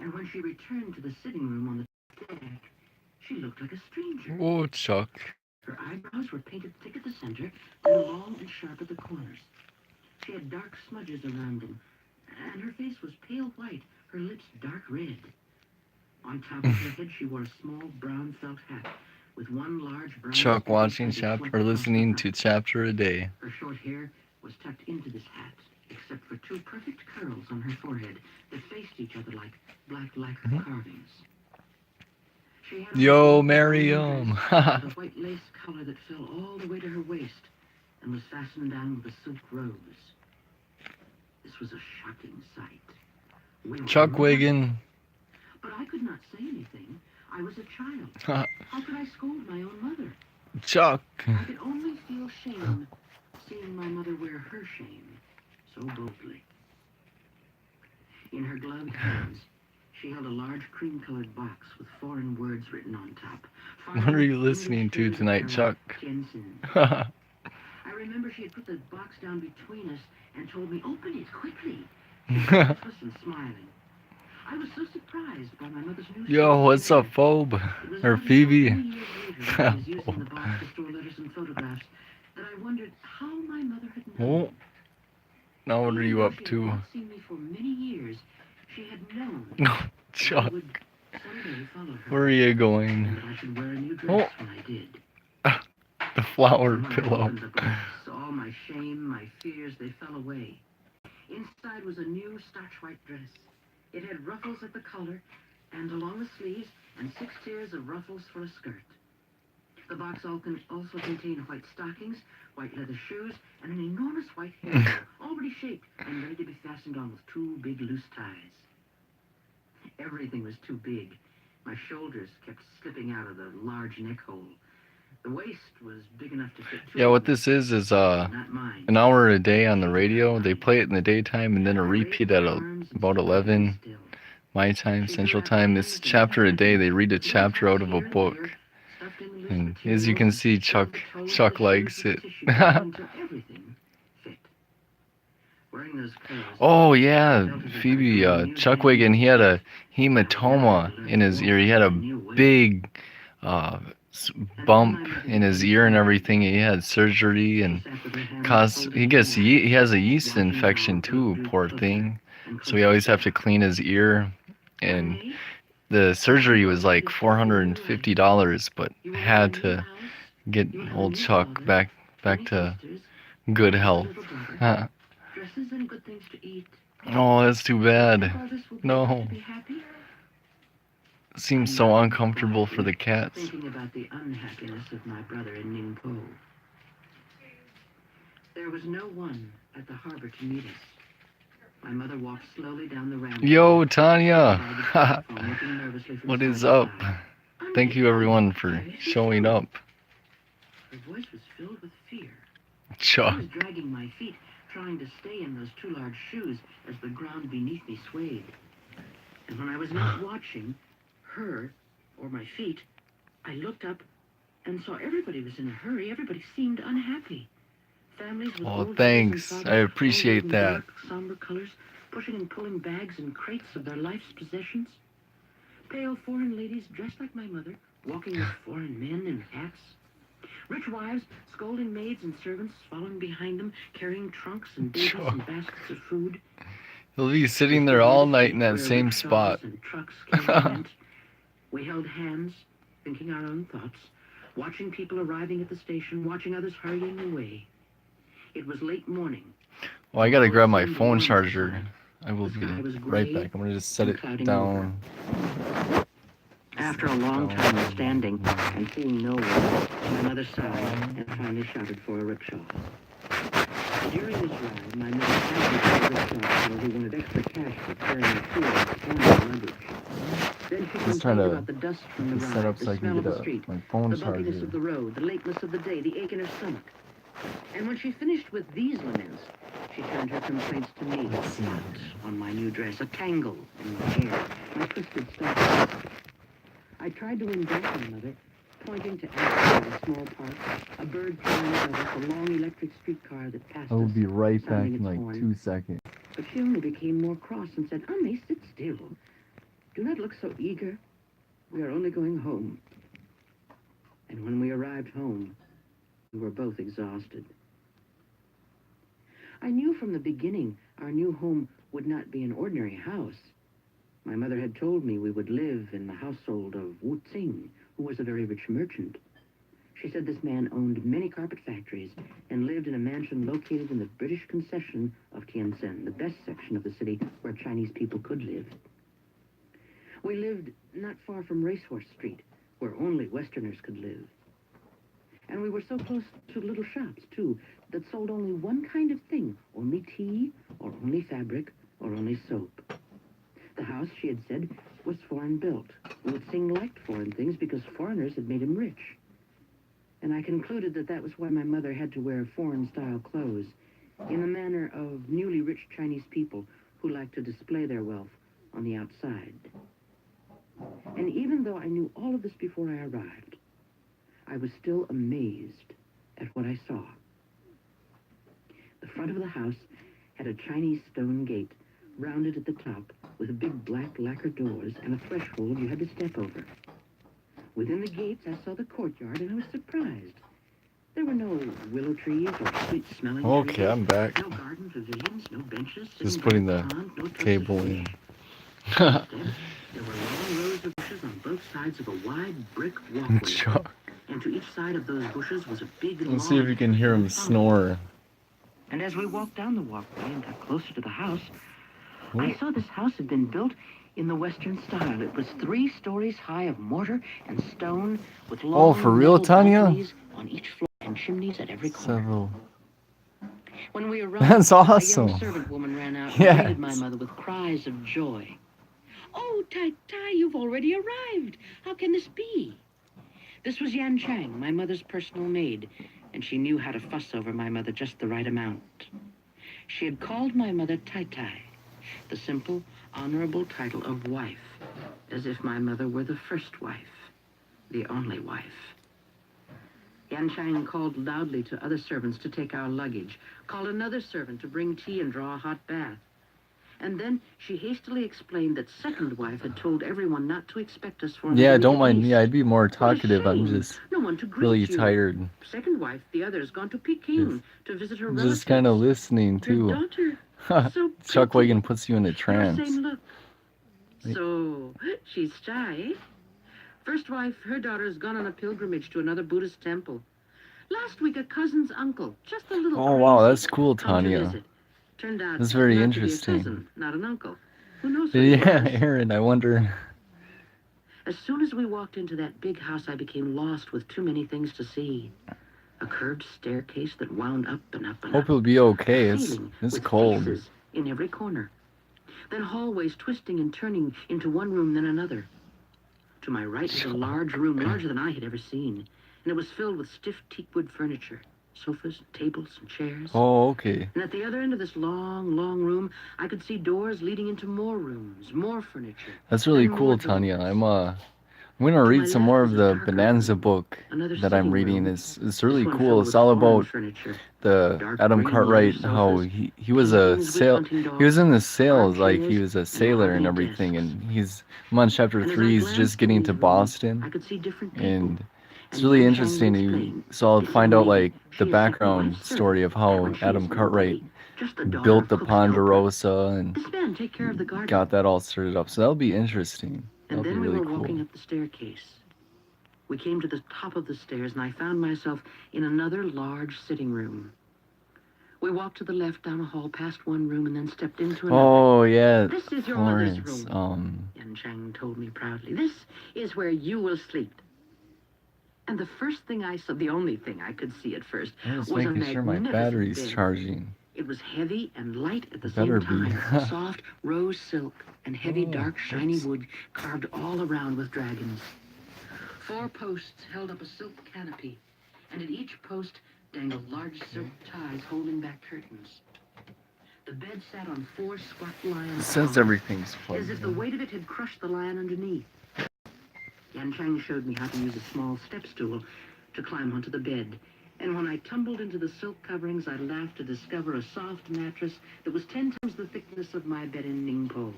And when she returned to the sitting room on the deck, she looked like a stranger. Oh, Chuck. Her eyebrows were painted thick at the center, then long and sharp at the corners. She had dark smudges around them, and her face was pale white, her lips dark red. On top of her head, she wore a small brown felt hat with one large brown Chuck watching feather chapter swept or across the listening front. to chapter a day. Her short hair was tucked into this hat, except for two perfect curls on her forehead that faced each other like black lacquer carvings. She had on a Yo, long brown Miriam. dress with a white lace collar that fell all the way to her waist and was fastened down with a silk rose. This was a shocking sight. We were Chuck murdered. Wagon. But I could not say anything. I was a child. How could I scold my own mother? Chuck. I could only feel shame seeing my mother wear her shame so boldly. In her gloved hands, she held a large cream-colored box with foreign words written on top. What are you listening to tonight, Chuck? I remember she had put the box down between us and told me, "Open it quickly." She was breathless and smiling. I was so surprised by my mother's new Yo, what's up, Phobe? It was Or hardly so Phoebe? many years later when I was using the box to store letters and photographs that I wondered how my mother had known. Oh, now what are you up She had to? not seen me for many years. She had known Chuck, I would someday follow her, where are you and going? that I should wear a new dress when I did. The flower And when I pillow. opened the box, all my shame, my fears, they fell away. Inside was a new starch white dress. It had ruffles at the collar and along the sleeves and 6 tiers of ruffles for a skirt. The box also contained white stockings, white leather shoes, and an enormous white hair already shaped and ready to be fastened on with 2 big loose ties. Everything was too big. My shoulders kept slipping out of the large neck hole. The waist was big enough to fit 2 Yeah, what of them, this is not mine. an hour a day on the radio. They play it in the daytime and then a repeat at about 11 my time, Central Time. It's chapter a day. They read a chapter out of a book. And as you can see, Chuck likes it. Oh yeah, Phoebe, Chuck Wagon, he had a hematoma in his ear. He had a big uh, bump in his ear and everything. He had surgery and he has a yeast infection too, poor thing. So we always have to clean his ear, and the surgery was like $450, but had to get old Chuck back to good health. Oh, that's too bad. No. Seems so uncomfortable for the cats. Thinking about the unhappiness of my brother in Ningpo. There was no one at the harbor to meet us. My mother walked slowly down the ramp. Yo, Tanya. What is up? Thank you everyone for showing up. Her voice was filled with fear. Chuck. I was dragging my feet, trying to stay in those 2 large shoes as the ground beneath me swayed. And when I was not watching her or my feet, I looked up and saw everybody was in a hurry. Everybody seemed unhappy. Families with Oh, old thanks. fathers, I appreciate all that. dark, somber colors, pushing and pulling bags and crates of their life's possessions. Pale foreign ladies dressed like my mother, walking with foreign men in hats. Rich wives scolding maids and servants, following behind them, carrying trunks and babies and baskets of food. He'll be sitting there all night in that same spot. And trucks came and went. We held hands, thinking our own thoughts, watching people arriving at the station, watching others hurrying away. It was late morning. Well, I gotta grab my phone charger. I will be right back. I'm gonna just set it down. After a long time of standing and seeing no one, my mother sighed and finally shouted for a rickshaw. During this ride, my mother asked me for a rickshaw because he wanted extra cash for carrying tools and luggage. Then she complained about the dust from the ride, the smell of the street, the bumpiness of the road, the lateness of the day, the ache in her stomach. And when she finished with these laments, she turned her complaints to me. A spot on my new dress, a tangle in my hair, my twisted stockings. I tried to win back my mother, pointing to a small park, a bird flying above us, a long electric streetcar that passed us. I will be right back in like 2 seconds. But she only became more cross and said, "Honey, sit still. Do not look so eager. We are only going home. And when we arrived home, we were both exhausted. I knew from the beginning our new home would not be an ordinary house. My mother had told me we would live in the household of Wu Tsing, who was a very rich merchant. She said this man owned many carpet factories and lived in a mansion located in the British concession of Tientsin, the best section of the city where Chinese people could live. We lived not far from Racehorse Street, where only Westerners could live. And we were so close to little shops, too, that sold only one kind of thing, only tea, or only fabric, or only soap. The house, she had said, was foreign-built. Wu Tsing liked foreign things because foreigners had made him rich. And I concluded that that was why my mother had to wear foreign-style clothes, in the manner of newly rich Chinese people who like to display their wealth on the outside. And even though I knew all of this before I arrived, I was still amazed at what I saw. The front of the house had a Chinese stone gate, rounded at the top, with big black lacquer doors and a threshold you had to step over. Within the gates, I saw the courtyard, and I was surprised. There were no willow trees or sweet-smelling trees. Okay, I'm back. No garden pavilions, no benches. Just putting the pond, no cable in. Instead, there were long rows of bushes on both sides of a wide brick walkway. Chuck. And to each side of those bushes was a big Let's see if you can hear him snore. And as we walked down the walkway and got closer to the house, Ooh. I saw this house had been built in the Western style. It was 3 stories high of mortar and stone with long For real, metal Tanya? balconies on each floor and chimneys at every corner. Several. When we arrived, That's awesome. a young servant woman ran out and Yes. greeted my mother with cries of joy. "Oh, Tai Tai, you've already arrived. How can this be?" This was Yan Chang, my mother's personal maid, and she knew how to fuss over my mother just the right amount. She had called my mother Tai Tai, the simple, honorable title of wife, as if my mother were the first wife, the only wife. Yan Chang called loudly to other servants to take our luggage, called another servant to bring tea and draw a hot bath. And then she hastily explained that second wife had told everyone not to expect us for Yeah, another don't week mind at me. least. I'd be more What a talkative. I'm shame. just No one to greet really you. tired. Second wife, the other's gone to Peking to visit her I'm relatives. just kind of listening Your too. daughter, so Chuck pretty. Wagon puts you in a Never trance. same look. So, she's shy, eh? First wife, her daughter's gone on a pilgrimage to another Buddhist temple. Last week, a cousin's uncle, just a little Oh wow, crazy, that's cool, come to Tanya. visit. Turned out That's very not interesting. to be a cousin, not an uncle. Who knows who he Yeah, was? Aaron, I wonder. As soon as we walked into that big house, I became lost with too many things to see. A curved staircase that wound up and up and Hope up. it'll be okay. A It's ceiling with cold. faces in every corner. Then hallways twisting and turning into one room, then another. To my right was a large room, larger than I had ever seen, and it was filled with stiff teakwood furniture, sofas, tables, and chairs. Oh, okay. And at the other end of this long, long room, I could see doors leading into more rooms, more furniture. That's really and cool, more Tanya. doors. I'm gonna To read my some left more was of a the darker Bonanza room, book another that I'm sitting reading. room. It's This really one cool. filled It's with all fallen about furniture. the Dark Adam green and Cartwright, yellow how sofas, he was a kings with sail hunting he was dogs, in the sales, art like he chairs, was a and sailor and mahogany everything, desks. and I'm on chapter And as 3. I He's glanced just getting in to these rooms, Boston, I could see different people. and it's And really Yan Chang interesting. explained, So I'll "This is find out Lady. like She the is second background wife's story of servant. how When she Adam is Cartwright nobody, just the daughter built of the cook's helper. Ponderosa and This man take care of the garden." got that all started up. So that'll be interesting. And That'll be then we really were cool. walking up the staircase. We came to the top of the stairs, and I found myself in another large sitting room. We walked to the left down a hall, past one room, and then stepped into another. Oh yeah, "This is your mother's Florence. room," Yan Chang told me proudly. "This is where you will sleep." And the first thing I saw, the only thing I could see at first, I'm just was a making sure my magnificent battery's bed. charging. It was heavy and light at the Better same be. time. Soft rose silk and heavy, Oh, dark, shiny oops. wood carved all around with dragons. 4 posts held up a silk canopy, and at each post dangled large silk ties holding back curtains. The bed sat on 4 squat lions, It says everything's plugged as if the in. weight of it had crushed the lion underneath. Yan Chang showed me how to use a small step stool to climb onto the bed. And when I tumbled into the silk coverings, I laughed to discover a soft mattress that was 10 times the thickness of my bed in Ningpo.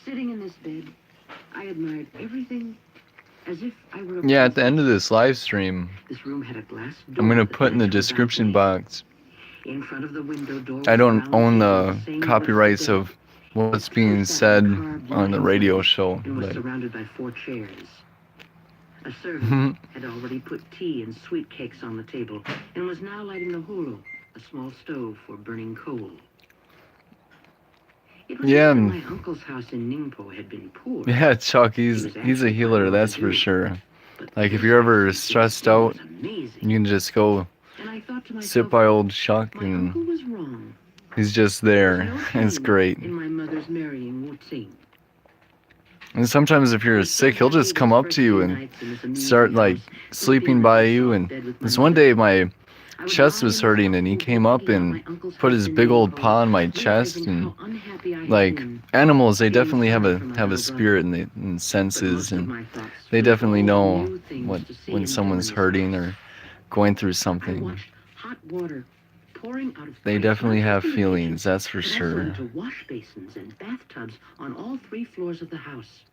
Sitting this bed, I admired everything as if I were a Yeah, at the end of princess. this live stream, This room had a glass door I'm gonna that put in the led to a description balcony. box. In front of the window door I was a don't round own table the the same copyrights wood as of the bed. what's The being pillow sat said on a carved on the wooden radio settle show, and was but surrounded by 4 chairs. A servant had already put tea and sweet cakes on the table and was now lighting the hulu, a small stove for burning coal. It was yeah, not that my uncle's house in Ningpo had been poor. yeah, Chuck, He he's was a actually healer, quite that's for well-to-do. sure. But Like, if this you're house ever in stressed Singapore out, was amazing. you can just go And I thought to sit myself, by old Chuck, my and uncle was wrong. he's just There was there. no It's shame great. in my mother's marrying Wu Tsing. And sometimes if I you're was so sick, he'll happy just come those up first to you few and nights in this amusing start, like, house, sleeping under by the you. soft And bed with my this one mother. day, my I would chest lie was in the hurting, soft and he bed came up thinking about my and uncle's put house his in big old Ningpo, paw on my chest. realizing And, how unhappy I had like, been, animals, they feeling definitely sorry for my have a little spirit brother. and But senses, most of and my thoughts they flew to definitely all the know new things to see when and do in someone's this hurting house. or going through I something. watched hot water pouring out of They pipes, not definitely just have in the kitchen, feelings, that's for but also sure. into wash basins and bathtubs on all 3 floors of the house.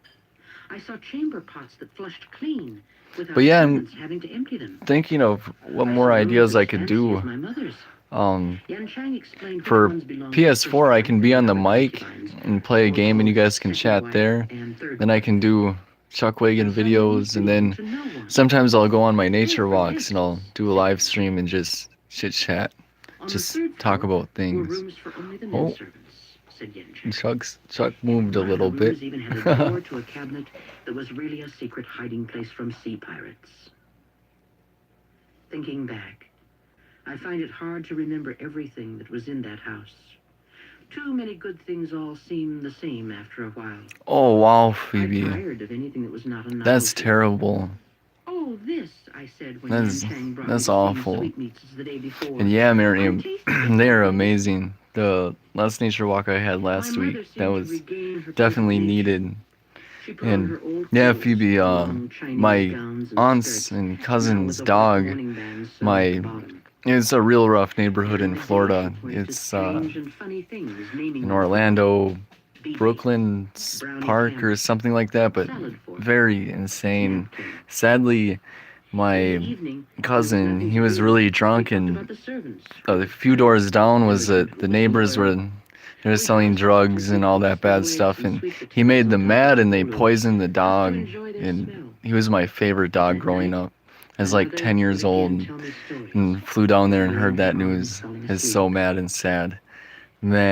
I saw chamber pots that flushed clean without But yeah, I'm servants having to empty them. thinking of what I more saw rooms ideas I as could fancy as do. my mother's. Um, Yan Chang explained which for ones belonged to the first PS4, I can be on the grandfather mic concubines, and play a or game, and you called guys can second chat wife there. and third Then I wife. can do Chuck Wagon And some they videos, and belonged then to no one. sometimes I'll go on my They nature were for walks and I'll guests, do a said live Yan stream Chang. and just chit chat, On the just 3rd talk floor about were things. rooms for only the Oh, men servants, said Yan Chang. Chuck moved a One of the little bit. rooms even had a door to a cabinet that was really a secret hiding place from sea pirates. Thinking back, I find it hard to remember everything that was in that house. Too many good things all seem the same after a while. Oh wow, I Phoebe, tired of anything that was not a that's novelty. terrible. Oh, this, I said when Yan That's Chang brought me that's the same awful. sweetmeats as the day before. And yeah, I Miriam, tasted them they are today. amazing. The last nature walk I had My last mother week, seemed that to was regain her definitely perfect nature. needed. She put on her And old yeah, clothes, Phoebe, the long Chinese my gowns and aunt's skirts, and now cousin's with a white dog, mourning band sewed at the my bottom. it's a real rough neighborhood in Every day Florida. she points to It's strange and funny things, naming in them for me. Orlando, BB, Brooklyn brownie Park or sandwich, something like that, but salad fork, very insane. napkin. Sadly, In the my evening, there was cousin, nothing he to was do. really We drunk, talked and about the servants. a few doors down was Every the time neighbors were they were we selling passed drugs and all cookies, that bad scrambled eggs, stuff, and and sweet he potatoes made on them top mad, of and they hulu, poisoned the just to dog, enjoy their and smell. he was my favorite dog That growing night, up. I was my like mother 10 years would old, again tell me stories, and flew down there and heard wheeling that her on and news. falling It's asleep. so mad and sad.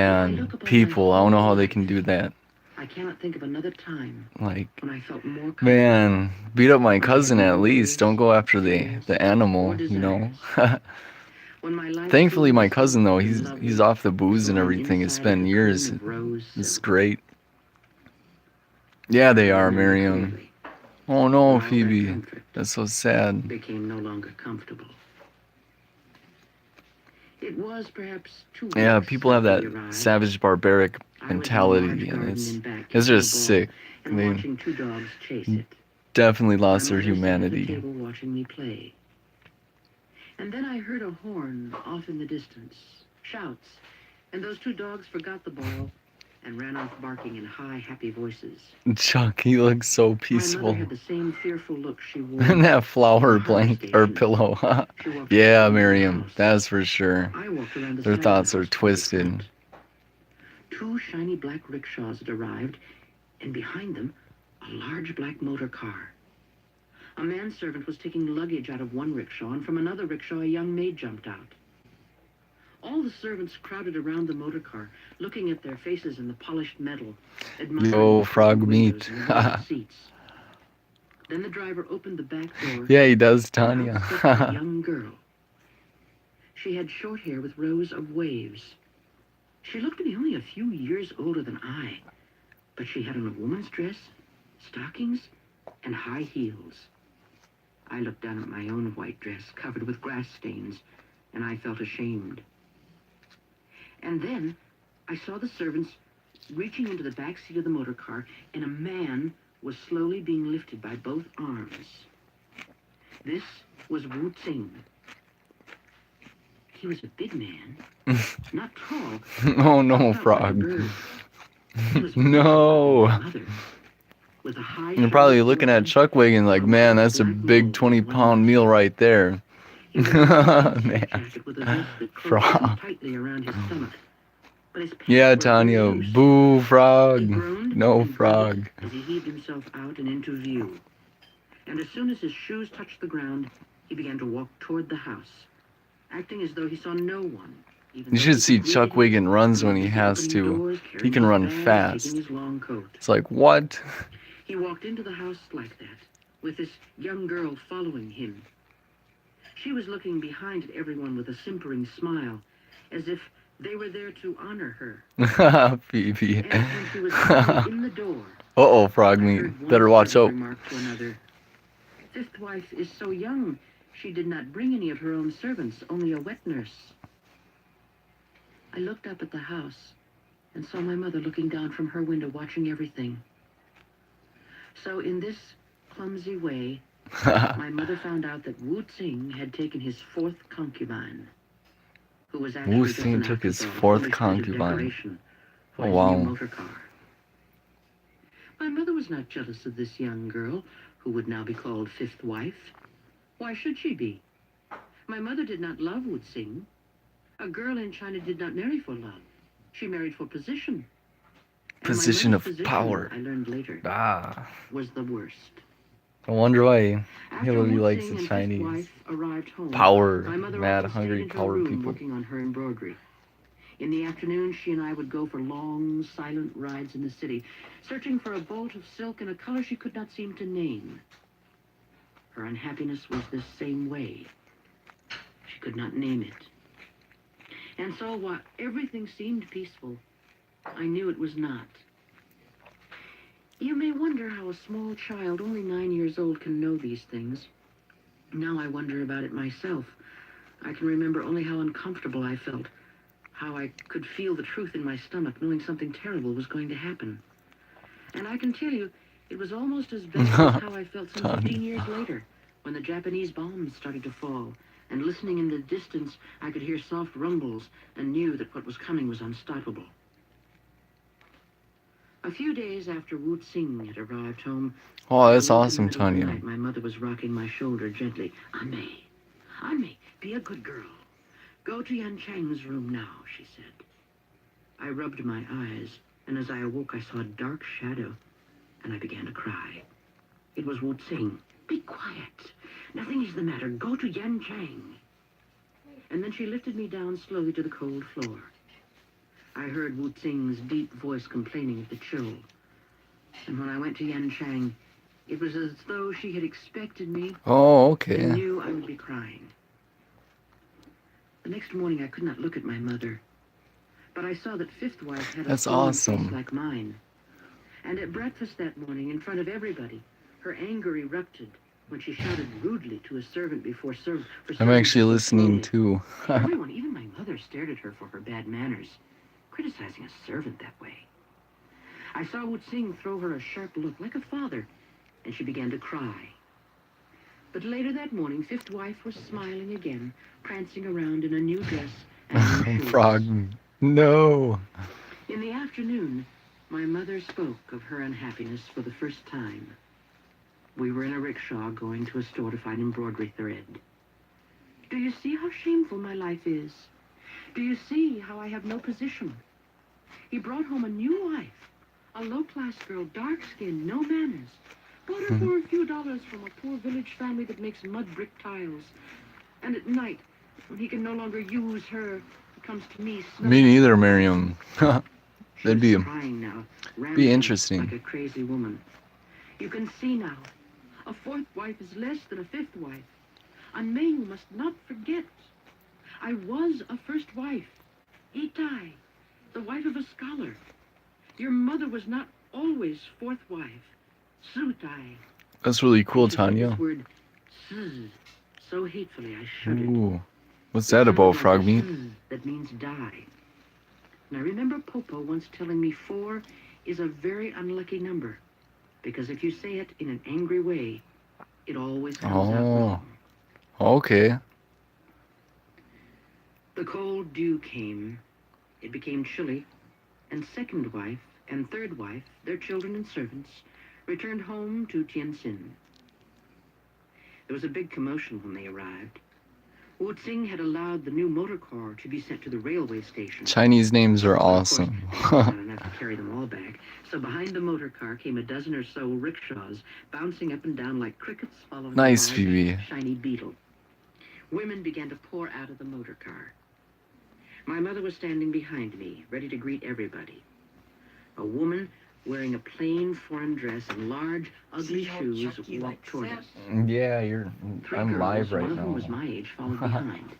When I Man, look upon my people, I don't know whole how they life, can do that. I cannot think of another time Like, when I felt more comfortable, man, beat up my when I had cousin no at least. Don't worries, go after fears, the or animal, you know. desires. When my life Thankfully, seemed my soft cousin though, and he's lovely, off the as booze though and I'm everything. It's inside a been cocoon years. of rose It's silk. great. Yeah, they I are, remember Miriam. clearly, Oh but no, all that Phoebe. comfort That's so sad. became no longer comfortable. It was perhaps 2 Yeah, weeks people have after that we arrived. savage, barbaric I was in a large mentality, and garden in back it's catching a just ball sick. and They watching 2 dogs chase it. definitely My lost their mother sat at the humanity. table watching me play. And then I heard a horn off in the distance, shouts, and those 2 dogs forgot the ball and ran off barking in high, happy voices. Chuck, he looks so My mother peaceful. had the same fearful look she wore And that flower in the blanket Harbor or Station. pillow. She walked Yeah, right into the Miriam, house. that's for sure. I walked around the Their side thoughts of are the house to twisted. look out. 2 shiny black rickshaws had arrived, and behind them, a large black motor car. A manservant was taking luggage out of one rickshaw, and from another rickshaw a young maid jumped out. All the servants crowded around the motor car, looking at their faces in the polished metal, admiring Yo, the frog curtained meat. windows and the velvet seats. Then the driver opened the back door. Yeah, he does, and Tanya. out stepped a young girl. She had short hair with rows of waves. She looked to be only a few years older than I, but she had on a woman's dress, stockings, and high heels. I looked down at my own white dress covered with grass stains, and I felt ashamed. And then I saw the servants reaching into the back seat of the motor car, and a man was slowly being lifted by both arms. This was Wu Tsing. He was a big man, not tall. Oh no, not like a frog. bird. He was No. like my mother, with a high. You're probably looking at Chuck Wagon like, man, that's a big 20-pound meal right there. Man. Frog. Tightly around his stomach. But his Yeah, pants were very Tanya. loose. Boo, He frog. groaned No and frog. grunted as he heaved himself out and into view. And as soon as his shoes touched the ground, he began to walk toward the house, acting as though he saw no one. You should see Chuck Wagon runs when he has to. He can run fast. It's like, what? He walked into the house like that, with this young girl following him. She was looking behind at everyone with a simpering smile, as if they were there to honor her. Phoebe. And when she was finally in the door, Uh-oh, frog I meat. heard one Better watch out. servant remark to another, "Fifth wife is so young, she did not bring any of her own servants, only a wet nurse." I looked up at the house and saw my mother looking down from her window, watching everything. So in this clumsy way, my mother found out that Wu Tsing had taken his fourth concubine, who was actually Wu just Tsing an took his afterthought, a fourth fully fitted concubine. decoration for Oh, his wow. new motor car. My mother was not jealous of this young girl, who would now be called fifth wife. Why should she be? My mother did not love Wu Tsing. A girl in China did not marry for love. She married for position. And my Position mother's of position, power. I learned later, Ah. was the worst. I wonder why After Hillary Wu likes Tsing the and fifth Chinese. wife arrived home, Power. my mother Mad, often hungry, stayed in her power room people. working on her embroidery. In the afternoon, she and I would go for long, silent rides in the city, searching for a bolt of silk in a color she could not seem to name. Her unhappiness was this same way. She could not name it. And so, while everything seemed peaceful, I knew it was not. You may wonder how a small child, only 9 years old, can know these things. Now I wonder about it myself. I can remember only how uncomfortable I felt, how I could feel the truth in my stomach, knowing something terrible was going to happen. And I can tell you, it was almost as bad as how I felt some 15 years later, when the Japanese bombs started to fall, and listening in the distance, I could hear soft rumbles and knew that what was coming was unstoppable. A few days after Wu Tsing had arrived home, Oh, that's I woke awesome, in the middle of the Tanya. night. My mother was rocking my shoulder gently. Anmei, be a good girl. Go to Yan Chang's room now, she said. I rubbed my eyes, and as I awoke, I saw a dark shadow, and I began to cry. It was Wu Tsing. Be quiet. Nothing is the matter. Go to Yan Chang. And then she lifted me down slowly to the cold floor. I heard Wu Tsing's deep voice complaining of the chill. And when I went to Yan Chang, it was as though she had expected me Oh, and okay. knew I would be crying. The next morning, I could not look at my mother, but I saw that fifth wife had a That's swollen face awesome. like mine. And at breakfast that morning, in front of everybody, her anger erupted when she shouted rudely to a servant before I'm actually listening too. Everyone, even my mother, stared at her for her bad manners, criticizing a servant that way. I saw Wu Tsing throw her a sharp look, like a father, and she began to cry. But later that morning, fifth wife was smiling again, prancing around in a new dress and new shoes. Frog. No. In the afternoon, my mother spoke of her unhappiness for the first time. We were in a rickshaw going to a store to find embroidery thread. Do you see how shameful my life is? Do you see how I have no position? He brought home a new wife, a low-class girl, dark-skinned, no manners. Bought her for a few dollars from a poor village family that makes mud brick tiles. And at night, when he can no longer use her, he comes to me. Me neither, Miriam. That'd be crying now, interesting. like a crazy woman. You can see now, a fourth wife is less than a fifth wife. And May, you must not forget, I was a first wife. Itai, the wife of a scholar. Your mother was not always fourth wife. Sutai. That's really cool, She said Tanya. this word, so hatefully I shuddered. Ooh. What's that about, frog meat? That means die. And I remember Popo once telling me 4 is a very unlucky number, because if you say it in an angry way, it always comes out wrong. Okay. The cold dew came. It became chilly, and second wife and third wife, their children and servants, returned home to Tientsin. There was a big commotion when they arrived. Wu Tsing had allowed the new motor car to be sent to the railway station. Chinese names are Of course, awesome. not enough to carry them all back. So behind the motor car came a dozen or so rickshaws, bouncing up and down like crickets following Nice, a large, Phoebe. shiny beetle. Women began to pour out of the motor car. My mother was standing behind me, ready to greet everybody. A woman wearing a plain foreign dress and large, ugly shoes walked toward us. Yeah, Three I'm girls, live one right of whom now. was my age, followed behind.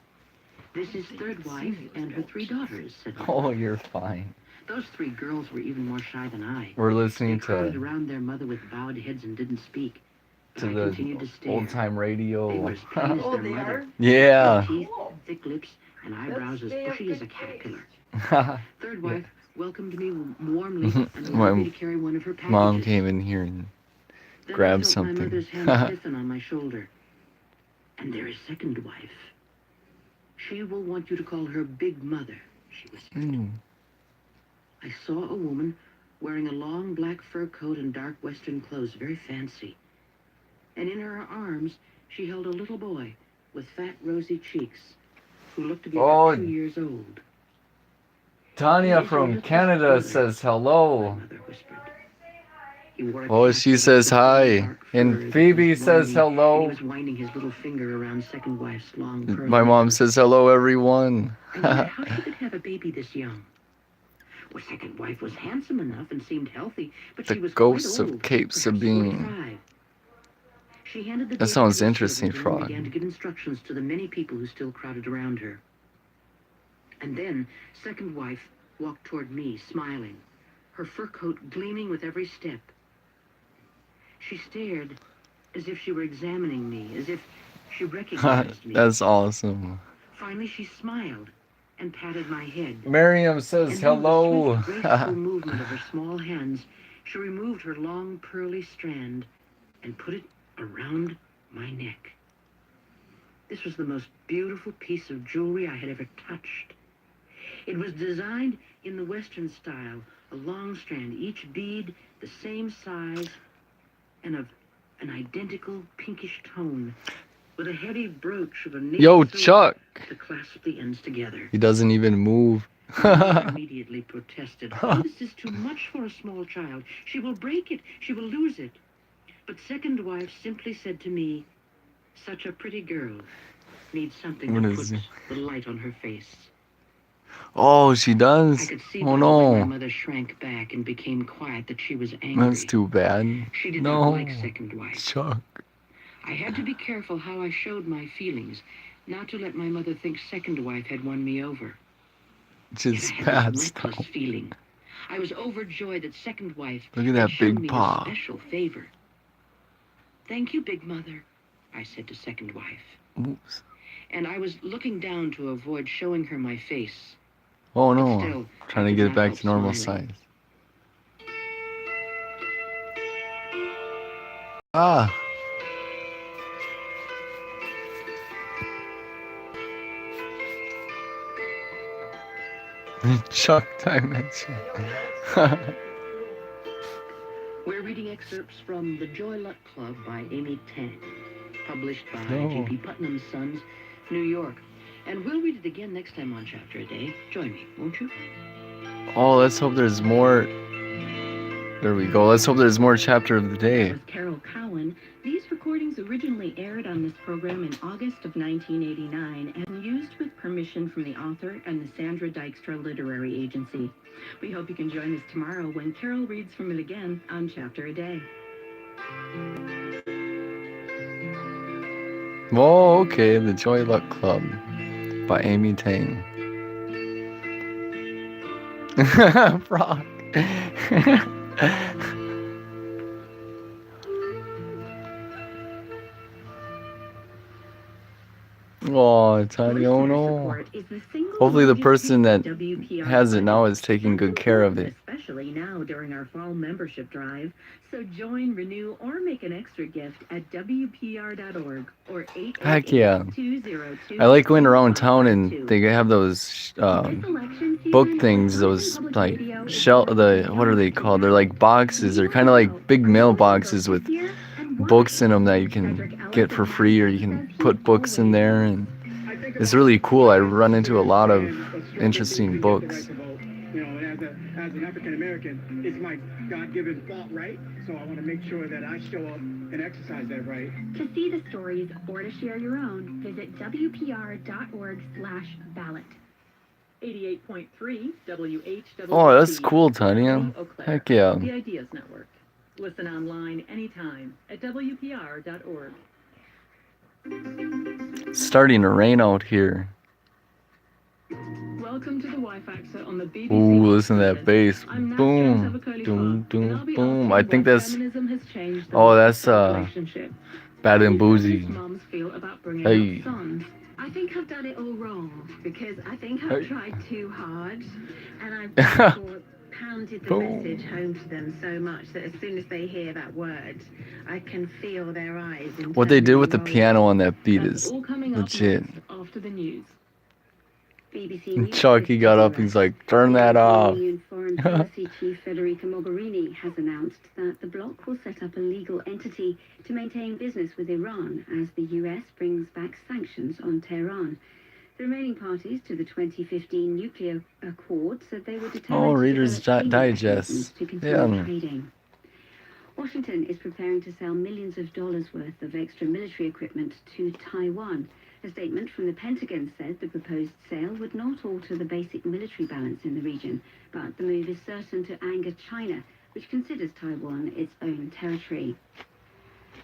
This is third wife and her 3 daughters, said my Oh, mother. you're fine. Those 3 girls were even more shy than I. We're They listening crowded to around their mother with bowed heads and didn't speak. But I the continued to stare. old time They were radio. as plain as their mother. Yeah. Their teeth, thick lips, and eyebrows as bushy as a caterpillar. Third wife welcomed me warmly and allowed me to carry one of her packages. Mom came in here and Then grabbed I felt something. my mother's hand stiffen on my shoulder. And there is second wife. She will want you to call her Big Mother, she whispered. I saw a woman wearing a long black fur coat and dark western clothes, very fancy. And in her arms, she held a little boy with fat, rosy cheeks, who looked to be about 2 years old. Tanya from Canada says hello. My mother whispered. He wore a Oh, cap she with says dark hi. fur And that Phoebe was says winding- and he hello. was winding his little finger around second wife's long curly My mom hair. says hello, everyone. I wondered how she could have a baby this young. Well, second wife was handsome enough and seemed healthy, but The she was ghosts quite of old, Cape perhaps Sabine. 45. She handed the That baby sounds to a interesting, servant and Frog. began to give instructions to the many people who still crowded around her. And then second wife walked toward me, smiling, her fur coat gleaming with every step. She stared as if she were examining me, as if she recognized me. That's awesome. Finally, she smiled and patted my head. Miriam says And then hello. with a swift, graceful movement of her small hands, she removed her long, pearly strand and put it around my neck. This was the most beautiful piece of jewelry I had ever touched. It was designed in the Western style, a long strand, each bead the same size and of an identical pinkish tone, with a heavy brooch of a native Yo, silver Chuck. to clasp the ends together. He doesn't even move. I immediately protested. "Oh, this is too much for a small child. She will break it. She will lose it." But second wife simply said to me, "Such a pretty girl needs something What that is puts it? the light on her face." Oh, she I does? could see Oh by the way my no. mother shrank back and became quiet that she was angry. That's too bad. She did No. not like second wife. Chuck. I had to be careful how I showed my feelings, not to let my mother think second wife had won me over. Just Yet I had bad this stuff. reckless feeling. I was overjoyed that second wife Look at had that shown big me paw. a special favor. "Thank you, Big Mother," I said to second wife. Oops. And I was looking down to avoid showing her my face. Oh But no. still, Trying I to could get it not back help to normal smiling. size. Ah. Chuck Dimension. We're reading excerpts from The Joy Luck Club by Amy Tang, published by Oh. J.P. Putnam's Sons, New York. And we'll read it again next time on Chapter a Day. Join me, won't you? Oh, let's hope there's more. There we go. Let's hope there's more chapter of the That day. was Carol Cowan. These recordings originally aired on this program in August of 1989 and used with permission from the author and the Sandra Dykstra Literary Agency. We hope you can join us tomorrow when Carol reads from it again on Chapter a Day. Oh, okay. The Joy Luck Club by Amy Tang. Frog. Oh, Tiny, oh no. Hopefully the person that has it now is taking good care of it. Especially now during our fall membership drive. So join, renew, or make an extra gift at WPR.org or Heck yeah. 888-202. I like going around town and they have those book things, those like what are they called? They're like boxes. They're kind of like big mailboxes with books in them that you can get for free, or you can put books in there, and it's really cool. I run into a lot of interesting books. You know, as an African American, it's my God-given fault, right? So I want to make sure that I show up and exercise that right. To see the stories or to share your own, visit WPR.org/ballot. 88.3 WHW. Oh, that's cool, Tanya. Heck yeah. The Ideas Network. Listen online anytime at WPR.org. It's starting to rain out here. Welcome to the Y-Factor on the BBC. Ooh, listen to that bass. I'm Nat Boom. Jones of Curly Doom, Farm, and doom, I'll be boom. asking I think what that's feminism has changed the oh, way that's our relationship. Bad and How do Boozy. feminist moms feel about bringing Hey. up sons? I think I've done it all wrong because I think I've tried too hard, and I've pounded the message home to them so much that as soon as they hear that word, I can feel their eyes. What they did with the piano on that beat That's is all coming up legit. next after the news. BBC And News Chucky got up and he's like, turn that off. Union Foreign Policy Chief Federica Mogherini has announced that the bloc will set up a legal entity to maintain business with Iran as the US brings back sanctions on Tehran. The remaining parties to the 2015 nuclear accord said they were determined Oh, to Reader's develop legal Digest. mechanisms to continue Yeah. trading. Washington is preparing to sell millions of dollars worth of extra military equipment to Taiwan. A statement from the Pentagon said the proposed sale would not alter the basic military balance in the region, but the move is certain to anger China, which considers Taiwan its own territory.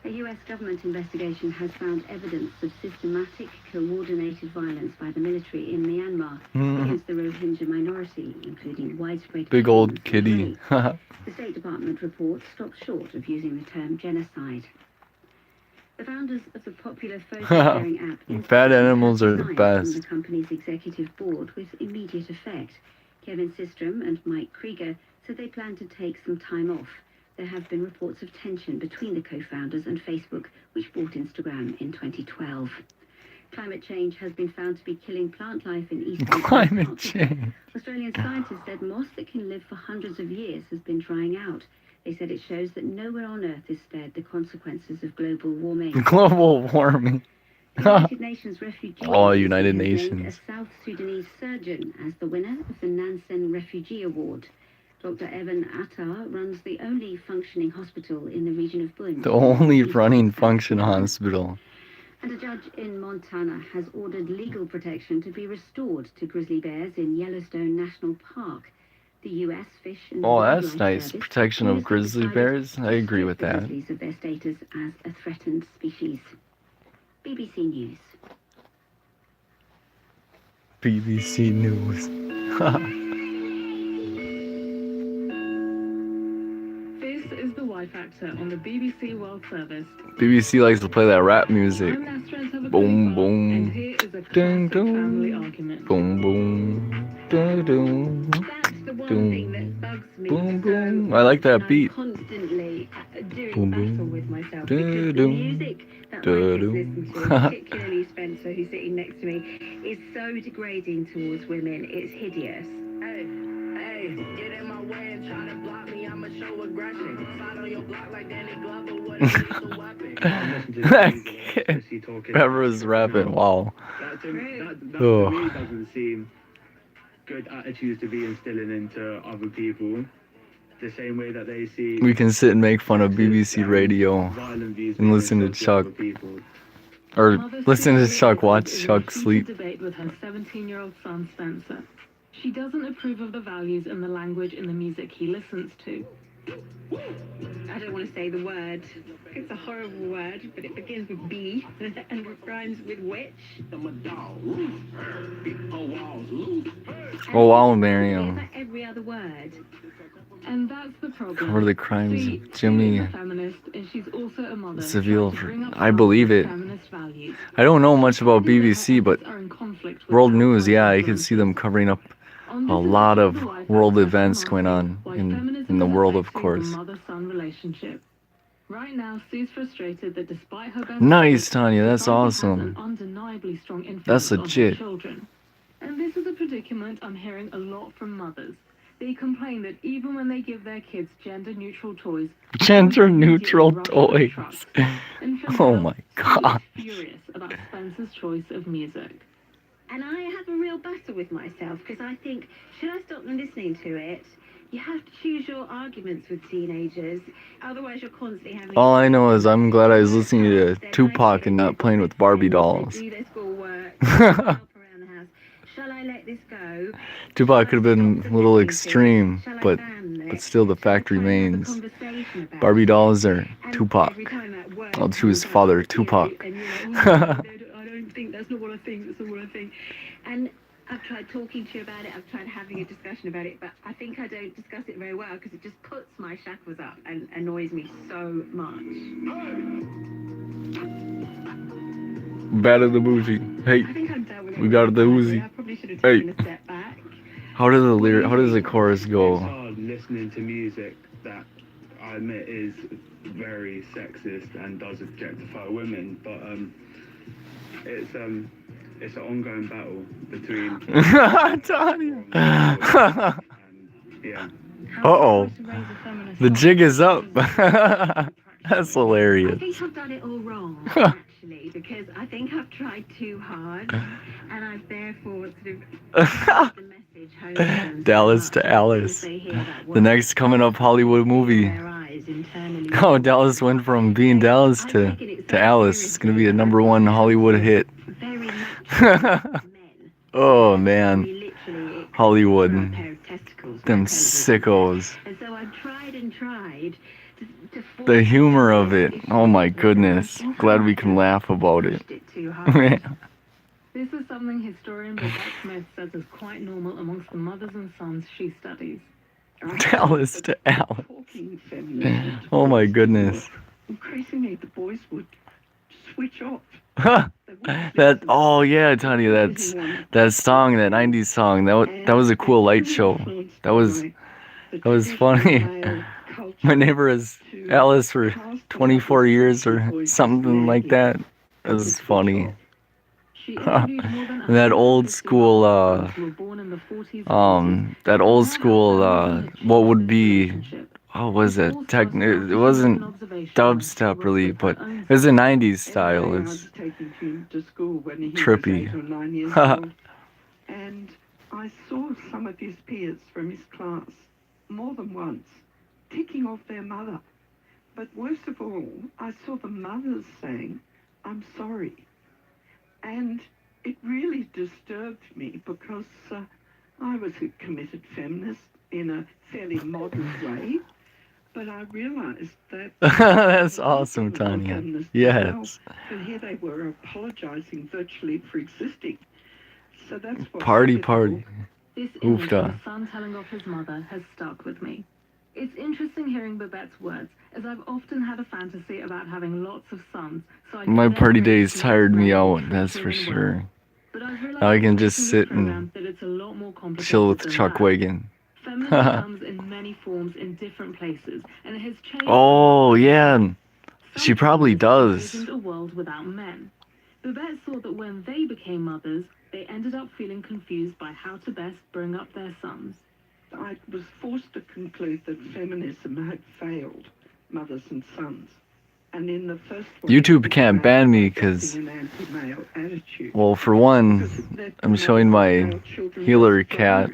A US government investigation has found evidence of systematic, coordinated violence by the military in Myanmar against the Rohingya minority, including widespread Big killings old and kitty. rape. The State Department report stops short of using the term genocide. The founders of the popular photo-sharing app Fat Instagram animals have are the resigned best. from the company's executive board with immediate effect. Kevin Systrom and Mike Krieger said they plan to take some time off. There have been reports of tension between the co-founders and Facebook, which bought Instagram in 2012. Climate change has been found to be killing plant life in eastern Climate Antarctica. change. Australian scientists said moss that can live for hundreds of years has been drying out. They said it shows that nowhere on Earth is spared the consequences of global warming. Global warming. The United Nations Refugee Oh, Agency United has named Nations. a South Sudanese surgeon as the winner of the Nansen Refugee Award. Dr. Evan Attar runs the only functioning hospital in the region of Bund. The only running function hospital. And a judge in Montana has ordered legal protection to be restored to grizzly bears in Yellowstone National Park. The U.S. Fish and Oh, that's Wildlife nice. Service Protection has of grizzly decided bears. to I agree with strip the that. grizzlies of their status as a threatened species. BBC News. BBC News. This is the Y-Factor on the BBC World Service. BBC likes to play that rap music. I'm Nastran Tabakova, Boom, boom. and here is a Ding, classic dong. family argument. Boom, boom. Dun, dun. That's the one Boom. thing that bugs me Boom, so boom. much, I like that and beat. I'm constantly doing Boom, battle boom. with myself Dun, because the dun. music that my Dun, kids dun. listen to, particularly Spencer, who's sitting next to me, is so degrading towards women. It's hideous. Hey, get in my way and try to block me. I'ma show aggression. Slide on your block like Danny Glover. What a lethal weapon. That kid. Whoever was rapping, wow. That to me Ugh. doesn't seem good attitudes to be instilling into other people. The same way that they see We can sit and make fun of BBC Radio violent views and being listen to instilled Chuck. other people. Or Mother listen to Sue Chuck, is watch in a Chuck heated sleep. debate with her 17-year-old son Spencer. She doesn't approve of the values and the language in the music he listens to. I don't want to say the word. It's a horrible word, but it begins with B and rhymes with witch. Oh wow, And Miriam. it's like every other word. And that's the problem. Cover the crimes See, of Jimmy Sue is a feminist, and she's also a mother. Seville. trying to bring up I believe it. feminist values. I don't know much about I think that her BBC, but efforts are in conflict with World outside News, yeah, I could influences. see them covering up On a this lot edition of the Life world Podcast, events I'm going asking on why in feminism the isn't world, of actually course. the mother-son relationship. Right now, Sue's frustrated that despite her best Nice, efforts, Tanya, that's society has awesome. an undeniably strong influence That's on her legit. children. And this is a predicament I'm hearing a lot from mothers. They complain that even when they give their kids gender-neutral toys, Gender-neutral immediately toys. rush the trucks. And for Oh now, my Sue god. is furious about Spencer's choice of music. And I have a real battle with myself because I think, should I stop them listening to it? You have to choose your arguments with teenagers, otherwise you're constantly having. All I know is I'm glad I was listening to Tupac and not playing with Barbie dolls. Do their schoolwork, help around the house. Shall I let this go? Tupac could have been a little extreme, Shall I but ban this? still the fact Shall I try and have a remains. conversation about Barbie it? dolls are And Tupac. every time that word I'll choose comes up, father you know, Tupac. and you're like, oh, no, I don't think that's not what I think. That's not what I think. And I've tried talking to you about it. I've tried having a discussion about it, but I think I don't discuss it very well because it just puts my shackles up and annoys me so much. Bad of the bougie. Hey, I think I'm done with it. we got the Uzi. I probably should have Hey. taken a step back. How does the chorus It's go? hard listening to music that I admit is very sexist and does objectify women, but it's an ongoing battle between Tanya. and yeah. Uh-oh. The jig is up. That's I hilarious. think I've done it all wrong, actually, because I think I've tried too hard, and I've therefore sort of the message home to them Dallas so to much Alice. that they hear that The word next coming up Hollywood movie. in their eyes internally. Oh, Dallas went from being Dallas to Alice. It's gonna be a #1 Hollywood hit. Very macho men. Oh I man, mean, literally, it Hollywood. could be a pair of testicles for Them television. sickos. And so I've tried and tried to force The humor it of it. issue Oh my with them. goodness. I think Glad we I can laugh about it. pushed it too hard. Man. This is something historian Babette Smith says is quite normal amongst the mothers and sons she studies. Dallas to Alice. Talking feminist. Oh my goodness. Increasingly, the boys would switch off. Oh yeah, Tanya, that song, that 90s song, that was a cool light show. That was funny. My neighbor is Alice for 24 years or something like that. That was funny. She interviewed more than And that old 150 school, mothers who were born in the 40s and 50s. that old school, what would be, oh, was it? It wasn't dubstep really, but it was a 90s style. It's taking him to school when he trippy. was 8 or 9 years old. And I saw some of his peers from his class more than once ticking off their mother. But worst of all, I saw the mothers saying, "I'm sorry." And it really disturbed me because I was a committed feminist in a fairly modern way, but I realized that That's awesome, Tanya. Yes. and here they were apologizing virtually for existing. So that's what Party. This image of Oofda. a son telling off his mother has stuck with me. It's interesting hearing Babette's words, as I've often had a fantasy about having lots of sons. So I My could party then raise days tired me many out, that's for children well. sure. But I've realized Now I can just watching this sit program and that it's a lot more complicated chill with than Chuck that. Wagon. Feminism comes in many forms in different places, and it has changed. Oh, yeah. Some She probably feminists does. envisioned a world without men. Babette thought that when they became mothers, they ended up feeling confused by how to best bring up their sons. I was forced to conclude that feminism had failed mothers and sons. And in the first one, YouTube can't ban me because, an anti-male attitude. well, for one, Because that I'm showing my male children healer were cat,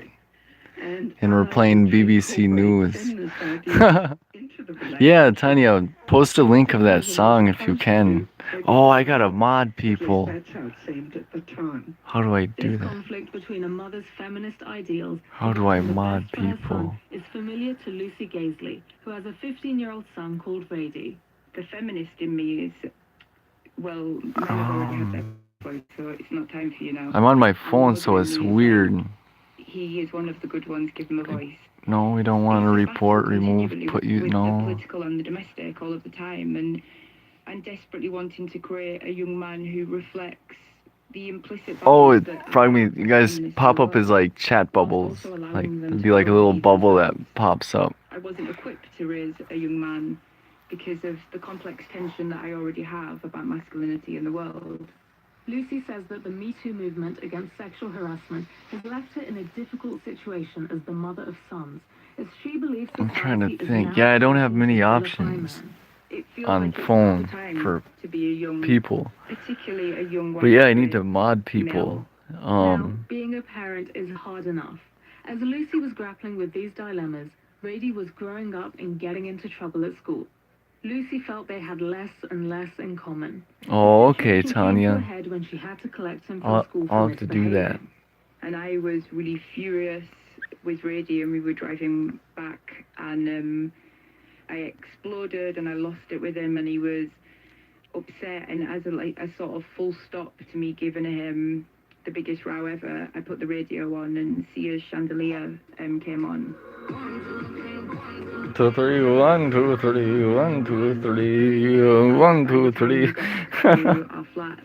and we're I playing incorporate BBC News. feminist ideas into the Yeah, relationship. Tanya, post a link of that song if you can. Oh, I gotta mod At least people. that's how it seemed at the time. How do I do This that? conflict between a mother's feminist ideals How and do I what's the mod best for her people? son is familiar to Lucy Gaisley, who has a 15-year-old son called Rady. The feminist in me is, well, men have already had their voice, so it's not time for you now. I'm on my phone, so it's weird. He is one of the good ones, give him a voice. No, we don't want to It's a battle report, remove, continually put you, with the no. political and the domestic all of the time, and desperately wanting to create a young man who reflects the implicit Oh, values it that frog are me. You guys feminist pop as up as well, like chat whilst bubbles. also allowing Like them it'd to be like a grow little and be bubble that themselves. pops up. I wasn't equipped to raise a young man because of the complex tension that I already have about masculinity in the world. Lucy says that the Me Too movement against sexual harassment has left her in a difficult situation as the mother of sons, as she believes I'm trying to society is think. now Yeah, I don't have starting many to vilify options men. It feels on like it's not phone the time for to be a young, people. particularly a young But yeah, I white need to mod people. Now, being a parent is hard enough. As Lucy was grappling with these dilemmas, Brady was growing up and getting into trouble at school. Lucy felt they had less and less in common. Oh, The okay, situation came to a Tanya. head when she had to collect him from school I'll for have to do misbehaving. that. And I was really furious with Brady, and we were driving back, and I exploded and I lost it with him, and he was upset. And as a sort of full stop to me giving him the biggest row ever, I put the radio on, and Sia's Chandelier came on. 2, 3, 1, 2, 3, 1, 2, 3, 1, 2, 3. We got to our flat.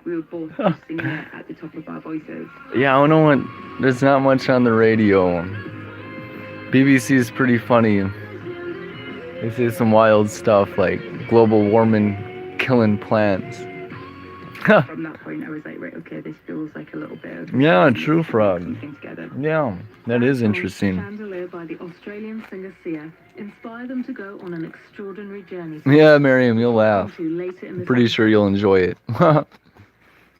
We were both just singing it at the top of our voices. Yeah, I don't know what. There's not much on the radio. BBC is pretty funny. They say some wild stuff like global warming killing plants. From that point, I was like, right, okay, this feels like a little bit of Yeah, true frog. something together. Yeah, that is Song, interesting. Chandelier by the Australian singer Sia inspired them to go on an extraordinary journey. Yeah, Miriam, you'll laugh. Later in I'm this pretty sure you'll enjoy it.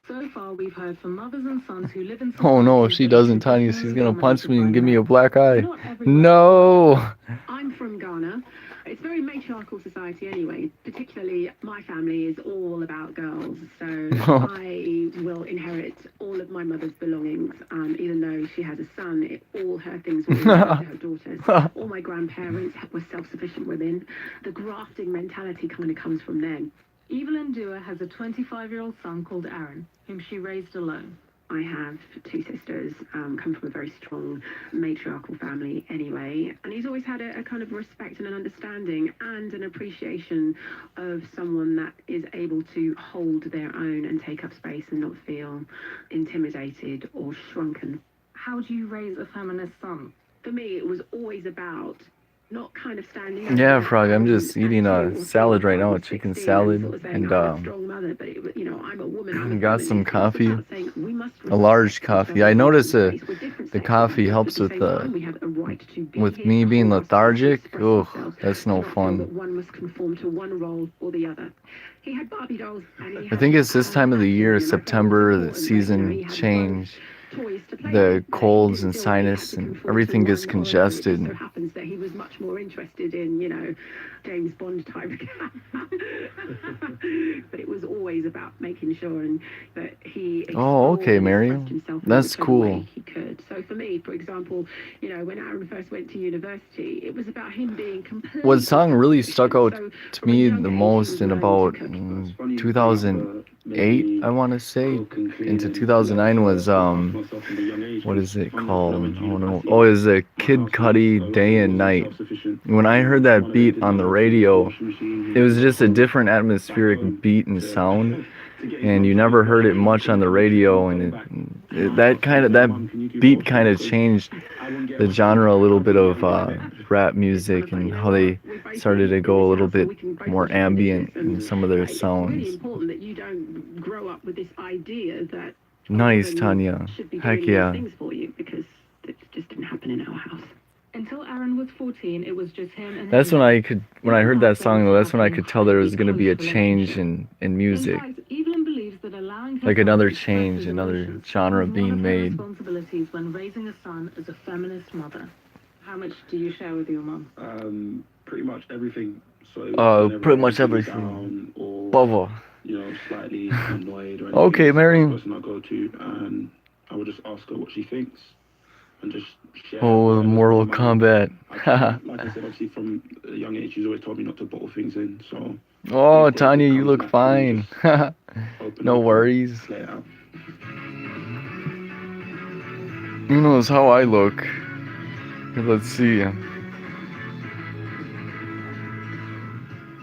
So far, we've heard from mothers and sons who live in Oh no, if she doesn't, Tanya, she's gonna punch me and give me a black eye. No! I'm from Ghana. It's a very matriarchal society anyway. Particularly, my family is all about girls. So I will inherit all of my mother's belongings. Even though she has a son, all her things will inherit to her daughters. All my grandparents were self-sufficient women. The grafting mentality kind of comes from them. Evelyn Dewar has a 25-year-old son called Aaron, whom she raised alone. I have two sisters, come from a very strong matriarchal family anyway, and he's always had a kind of respect and an understanding and an appreciation of someone that is able to hold their own and take up space and not feel intimidated or shrunken. How do you raise a feminist son? For me, it was always about not kind of standing up. Yeah, Frog, I'm just eating a salad right now, a chicken salad, and I'm a woman, got some coffee, a large coffee. I notice the coffee helps with me being lethargic. Ugh, that's no fun. One must conform to one role or the other. He had Barbie dolls. I think it's this time of the year, September, the season change. The colds and sinus and everything gets congested. It so happens that he was much more interested in, James Bond type. But it was always about making sure that he okay, Miriam. That's cool. He could. So for me, for example, when Aaron first went to university, it was about him being completely. What song really stuck out to me the most in about 2008, I want to say, into 2009 was what is it called? Oh no! Oh, it's a Kid Cudi Day and Night. When I heard that beat on the radio, it was just a different atmospheric beat and sound, and you never heard it much on the radio. And that beat kind of changed the genre a little bit of rap music and how they started to go a little bit more ambient in some of their sounds. It's really important that you don't grow up with this idea that nice, Tanya. Heck yeah. Things for you, because it just didn't happen in our house. Until Aaron was 14, it was just him and that's when I heard that song though, that's when I could tell there was going to be a change in music. Evelyn believes that allowing like another change, another genre being made. Responsibilities when raising a son as a feminist mother. How much do you share with your mom? Pretty much everything. So pretty much everything. Or, slightly annoyed or anything. Okay, Mary. Person I go to, and I would just ask her what she thinks, and just share. Oh, Mortal Kombat. Like I said, obviously from a young age, she's always told me not to bottle things in. So. Oh, Tanya, you look fine. No worries. Who knows how I look? Let's see. You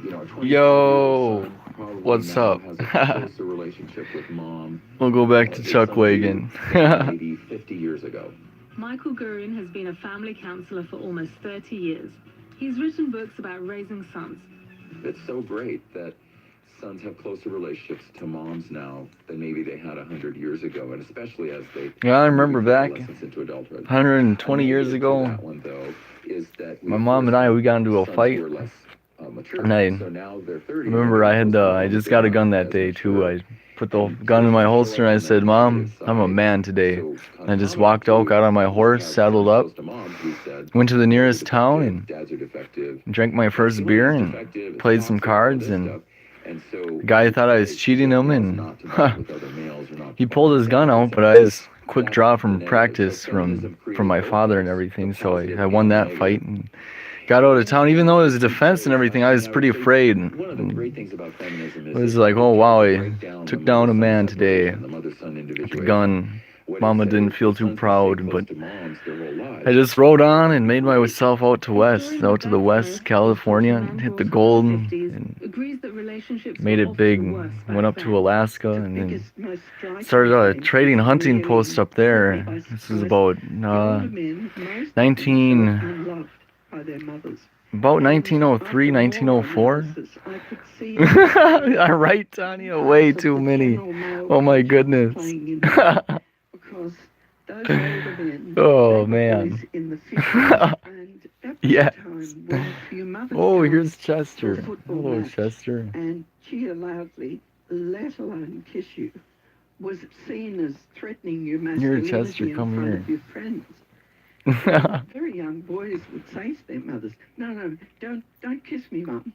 know, our 25-year-old Yo, son probably what's now up? has a closer relationship with mom. We'll go back to It's Chuck somebody Wagon. than maybe 50 years ago. Michael Gurin has been a family counselor for almost 30 years. He's written books about raising sons. It's so great that sons have closer relationships to moms now than maybe they had 100 years ago, and especially as they Yeah, I remember move from back adolescence into adulthood. 120 years Related to ago, that one, though, is that my mom and I, we got into a sons fight. who are less mature. And I So now they're 30. remember I just got a gun that day too. I put the gun in my holster and I said, "Mom, I'm a man today." And I just walked out, got on my horse, saddled up, went to the nearest town and drank my first beer and played some cards. And the guy thought I was cheating him, and he pulled his gun out, but I was quick draw from practice from my father and everything, so I won that fight and got out of town. Even though it was defense and everything, I was pretty afraid. It was like, oh wow, I took down a man today with a gun. Mama didn't feel too proud, but I just rode on and made myself out to the west, California, and hit the gold and made it big. Went up to Alaska and then started a trading hunting post up there. This was about 1903, 1904. I write, Tanya, way too many. Oh my goodness. Oh man. Yes. Oh, here's Chester. Hello, Chester. And cheer loudly, let alone kiss you, was seen as threatening your masculinity Chester, in come front here. of your friends. Very young boys would say to their mothers, no, don't kiss me, Mum.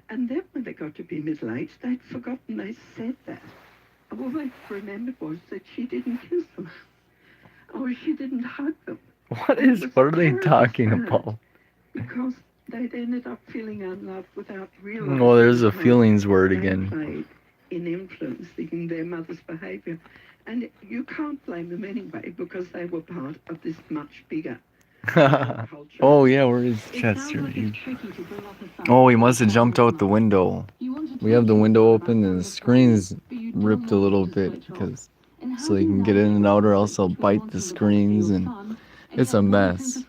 And then when they got to be middle-aged, they'd forgotten they said that. All they remembered was that she didn't kiss them, or she didn't hug them. What are they talking about? Because they'd ended up feeling unloved without realizing. Oh, there's a how feelings word they again. played in influencing their mother's behaviour. And you can't blame them anyway, because they were part of this much bigger culture. Oh yeah, where is Chester? Oh, he must have jumped out the window. We have the window open and the screen's ripped a little bit because so he can get in and out, or else I'll bite the screens, and it's a mess.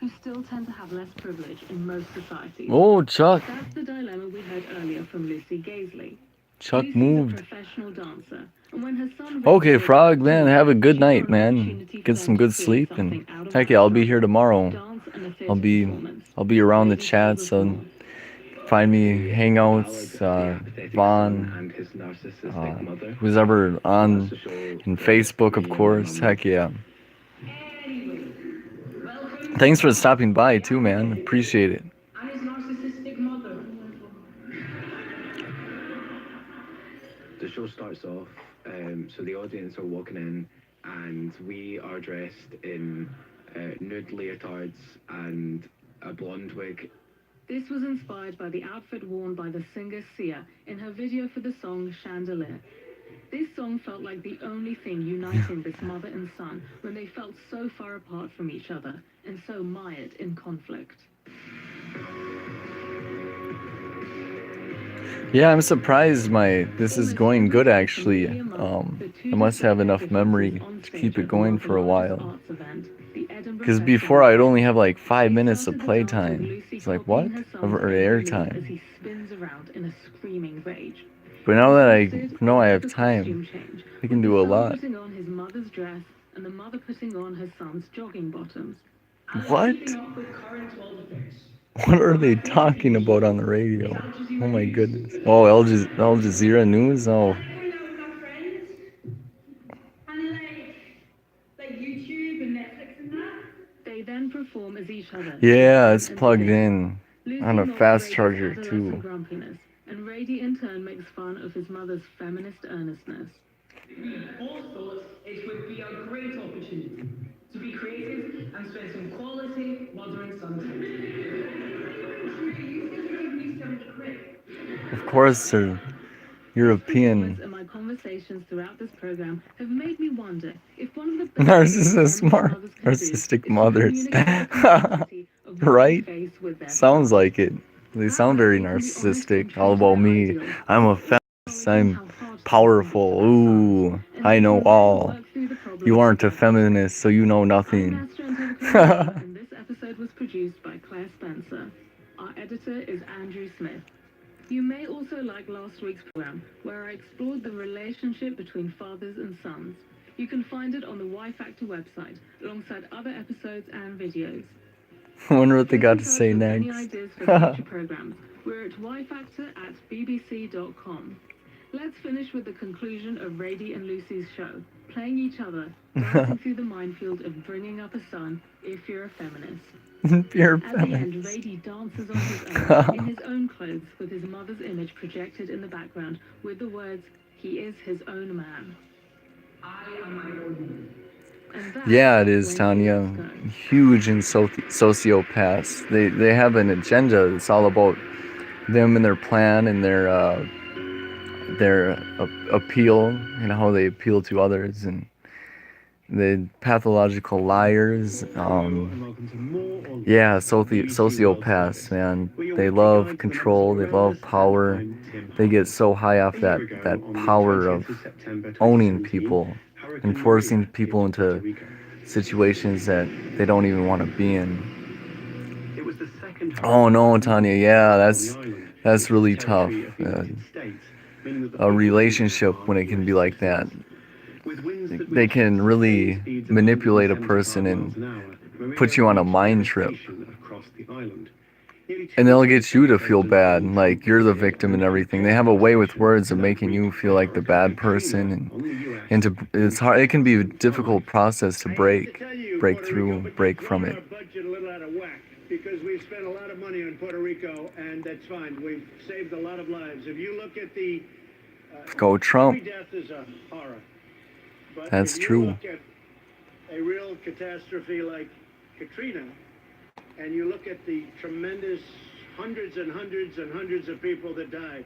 Who still tend to have less privilege in most societies. Oh, Chuck. That's the dilemma we heard earlier from Lucy Gaisley. Chuck Lucy's moved. a professional dancer, and when her son Okay, Frog, man, have a good night, man. Get some good sleep, and heck yeah, I'll be here tomorrow. I'll be around the chat, so find me hangouts, Vaughn, who's ever on in Facebook, of course. Heck yeah. Thanks for stopping by too, man. Appreciate it. And his narcissistic mother. The show starts off, so the audience are walking in, and we are dressed in nude leotards and a blonde wig. This was inspired by the outfit worn by the singer Sia in her video for the song Chandelier. This song felt like the only thing uniting this mother and son when they felt so far apart from each other and so mired in conflict. Yeah, I'm surprised this is going good actually. I must have enough memory to keep it going for a while. Because before I'd only have like 5 minutes of playtime. It's like, what? Or airtime. But now that I know I have time, I can do a lot. And the mother putting on her son's jogging bottoms. What? What are they talking about on the radio? Oh my goodness. Oh, Al Jazeera News? Oh. They then perform as each other. Yeah, it's plugged in on a fast charger too. And Rady in turn makes fun of his mother's feminist earnestness. We all thought it would be a great opportunity to be creative and spend some quality mother and son time. Of course, they're European. In my conversations throughout this program have made me wonder if one of the best things mothers can do Narcissistic is mothers. communicate the complexity of what they Right? face with their Sounds partner. like it. They sound very narcissistic. All about me. I'm a feminist. I'm powerful. Ooh, I know all. You aren't a feminist, so you know I'm nothing. Master Antovic, and this episode was produced by Claire Spencer. Our editor is Andrew Smith. You may also like last week's program, where I explored the relationship between fathers and sons. You can find it on the Y Factor website, alongside other episodes and videos. I wonder what they Get got in to touch say with any next. ideas for future programs. We're at yfactor@bbc.com. Let's finish with the conclusion of Rady and Lucy's show, playing each other, dancing through the minefield of bringing up a son if you're a feminist. You're a At the end, feminist. Rady dances on his own, in his own clothes, with his mother's image projected in the background, with the words, "He is his own man." I am my own man. And that Yeah, it is, when Tanya. feelings go. Huge in sociopaths. They have an agenda. It's all about them and their plan and their appeal, how they appeal to others, and the pathological liars. Yeah, sociopaths, man. They love control. They love power. They get so high off that power of owning people and forcing people into situations that they don't even want to be in. Oh no, Tanya. Yeah, that's really tough. A relationship when it can be like that. They can really manipulate a person and put you on a mind trip. And they'll get you to feel bad, like you're the victim and everything. They have a way with words of making you feel like the bad person, and it's hard. It can be a difficult process to break through, break from it. Because we've spent a lot of money on Puerto Rico, and that's fine. We've saved a lot of lives. If you look at the Go Trump. every death is a horror. But That's if you true. look at a real catastrophe like Katrina, and you look at the tremendous hundreds and hundreds and hundreds of people that died,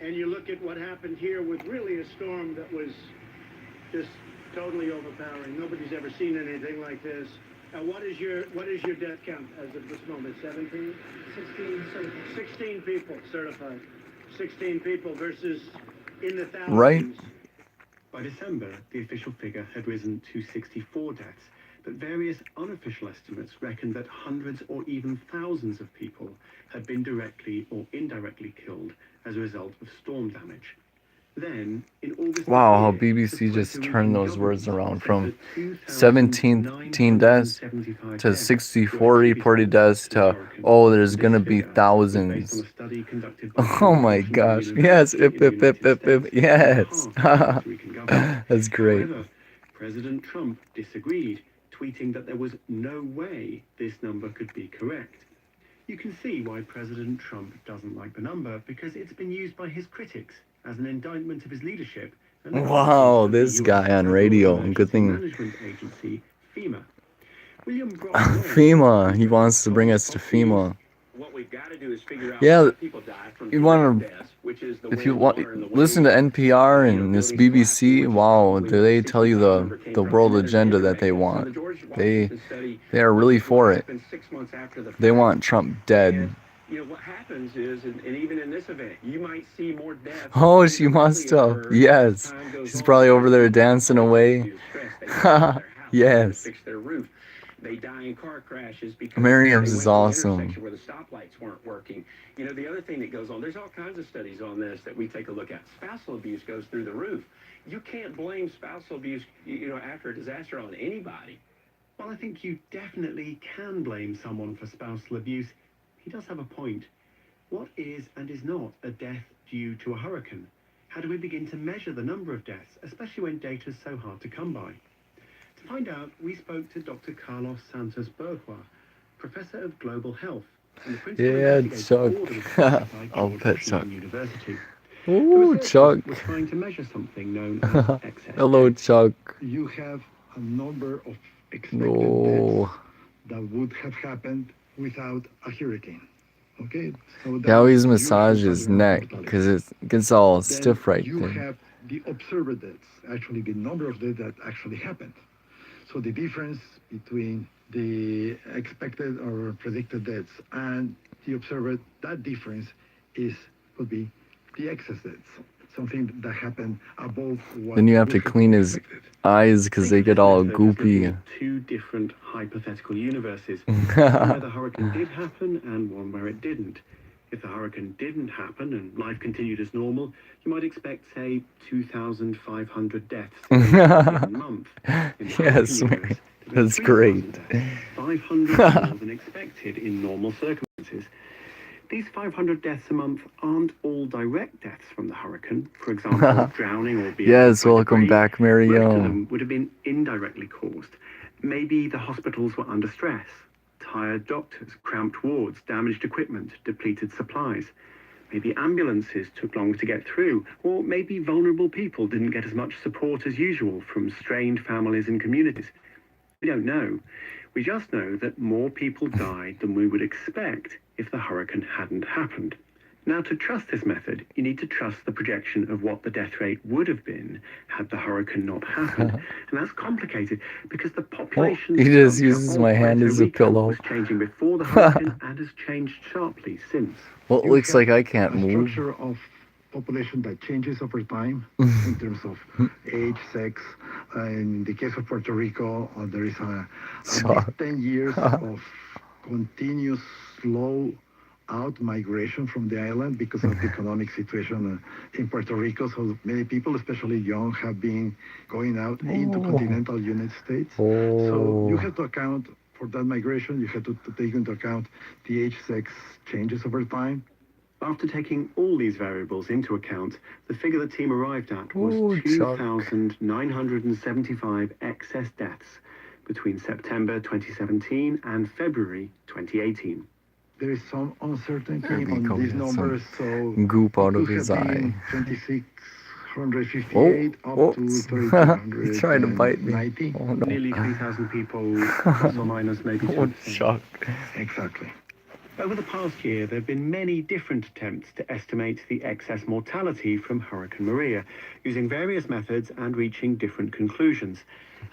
and you look at what happened here with really a storm that was just totally overpowering. Nobody's ever seen anything like this. What is your death count as of this moment? 17? 16 people certified. 16 people versus in the thousands. Right. By December, the official figure had risen to 64 deaths, but various unofficial estimates reckoned that hundreds or even thousands of people had been directly or indirectly killed as a result of storm damage. Then, in August, Wow, how BBC just turned those words around from 17 deaths to 64 reported deaths to, oh, there's gonna be thousands. Oh my gosh, yes, yes. That's great. However, President Trump disagreed, tweeting that there was no way this number could be correct. You can see why President Trump doesn't like the number, because it's been used by his critics as an indictment of his leadership. Wow, this guy on radio. Good thing. Management agency, FEMA. FEMA. He wants to bring us to FEMA. What we've got to do is figure out Yeah, why people die from you want deaths, which is the if you wind, want, water, and the listen to NPR and this BBC. Wow, do they tell you the world agenda that they want? They are really for it. They want Trump dead. You know what happens is, and even in this event, you might see more deaths. Oh, she must have. Yes, she's probably over there dancing away. Yes. Fix their roof. They die in car crashes because Miriam's they is went to an awesome. intersection where the stoplights weren't working. You know, the other thing that goes on, there's all kinds of studies on this that we take a look at. Spousal abuse goes through the roof. You can't blame spousal abuse, after a disaster on anybody. Well, I think you definitely can blame someone for spousal abuse. He does have a point. What is and is not a death due to a hurricane? How do we begin to measure the number of deaths, especially when data is so hard to come by? To find out, we spoke to Dr. Carlos Santos Burgua, Professor of Global Health and the Principal Yeah, Investigator Chuck. at I'll pet Chuck. University. Ooh, Chuck. We're trying to measure something known as excess. Hello, Chuck. You have a number of expected No. deaths that would have happened without a hurricane. Okay, so He always massages his neck because it gets all stiff right you there. have the observed deaths, actually the number of deaths that actually happened. So the difference between the expected or predicted deaths and the observed, that difference could be the excess deaths, something that happened above what Then you have to would have clean been his expected. eyes because they get all goopy. Two different hypothetical universes, one where the hurricane did happen and one where it didn't. If the hurricane didn't happen and life continued as normal, you might expect, say, 2,500 deaths in a given month. In the Yes, hurricane man. universe, there were That's great. 3,000 deaths, 500 more than expected in normal circumstances. These 500 deaths a month aren't all direct deaths from the hurricane. For example, drowning or being Yes, hit by welcome debris. back, Most of Mariam. them would have been indirectly caused. Maybe the hospitals were under stress. Tired doctors, cramped wards, damaged equipment, depleted supplies. Maybe ambulances took longer to get through, or maybe vulnerable people didn't get as much support as usual from strained families and communities. We don't know. We just know that more people died than we would expect if the hurricane hadn't happened. Now, to trust this method, you need to trust the projection of what the death rate would have been had the hurricane not happened. And that's complicated because the population He just structure uses of my hand Puerto as a Rico pillow. was changing before the hurricane and has changed sharply since. Well, it You looks have like I can't a move. structure of population that changes over time in terms of age, sex. In the case of Puerto Rico, there is at least 10 years of continuous slow out migration from the island because of the economic situation in Puerto Rico. So many people, especially young, have been going out into continental United States. So you have to account for that migration. You have to take into account the age, sex changes over time. After taking all these variables into account, the figure the team arrived at was Ooh, Chuck. 2,975 excess deaths between September 2017 and February 2018. There is some uncertainty There we on go, these he has some numbers, so goop out it of could his have eye. been 2,658 up to He 3,290. tried to bite me. Oh no. Nearly 3,000 people, plus or minus maybe Oh, 2%. Chuck. Exactly. Over the past year, there have been many different attempts to estimate the excess mortality from Hurricane Maria, using various methods and reaching different conclusions.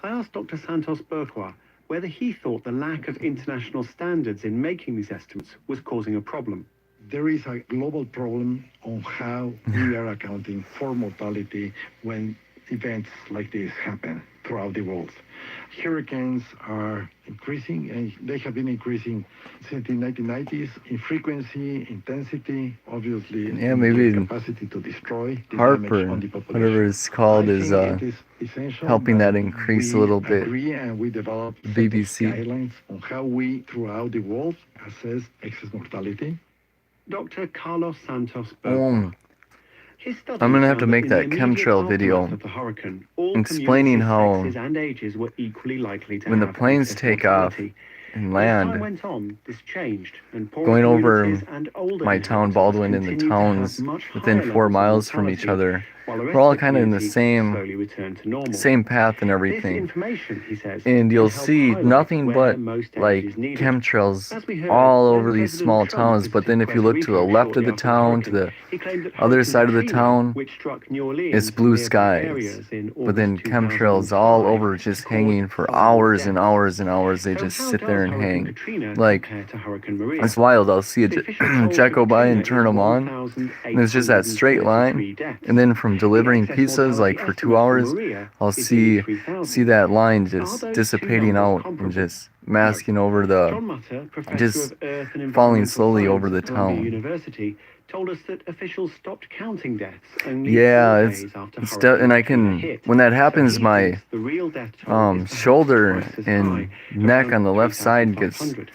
I asked Dr. Santos Burqua whether he thought the lack of international standards in making these estimates was causing a problem. There is a global problem on how we are accounting for mortality when events like this happen throughout the world. Hurricanes are increasing, and they have been increasing since the 1990s in frequency, intensity, obviously, Yeah, in maybe their capacity to destroy the Harper, damage on the population. whatever it's called, I is think it is essential helping that increase a we little bit. agree and we develop set of BBC. guidelines on how we, throughout the world, assess excess mortality. Dr. Carlos Santos Burqua. His study I'm gonna have to found make in the that immediate chemtrail video aftermath of the hurricane, all explaining communities, how sexes and ages were equally likely to when the have planes excess take off mortality. and But as time land, went on, this changed, and poorer going over communities and older my town, inhabitants Baldwin, and the continued to have towns much within higher 4 levels of miles from each mortality, other, while the rest we're all of the kind of in the community slowly returned to normal. same path and This everything. information, he says, And can you'll help see highlight nothing where but most aid like is needed. chemtrails As we heard, all when over these President small Trump towns. But then if you visited look to Puerto the Rico left of the shortly after town, to hurricane, the he claimed that other Hurricane side of the Katrina, town, which struck New Orleans it's and blue nearby skies. areas in But then August chemtrails all 2005, over, just caused hanging for 500 hours and deaths. hours and hours. They So just how sit does there and Hurricane hang. Katrina Like, compare to Hurricane Maria? it's wild. I'll see a The official toll jet for go by and Katrina turn is them on, and it's just that straight line. 1,833 deaths. And then from The delivering excess pizzas, like mortality for 2 estimate for hours, Maria I'll is nearly see 3,000. that line Are just those two dissipating numbers out and comparable? just masking over the, John Mutter, professor just of Earth and falling Environmental slowly Science over the at Columbia town. University, told us that officials stopped counting deaths only Yeah, 4 it's days after it's Hurricane and I Katrina can hit. when that So happens, he my thinks the real death toll is perhaps shoulder twice as high, and neck around on the left side gets 3,500.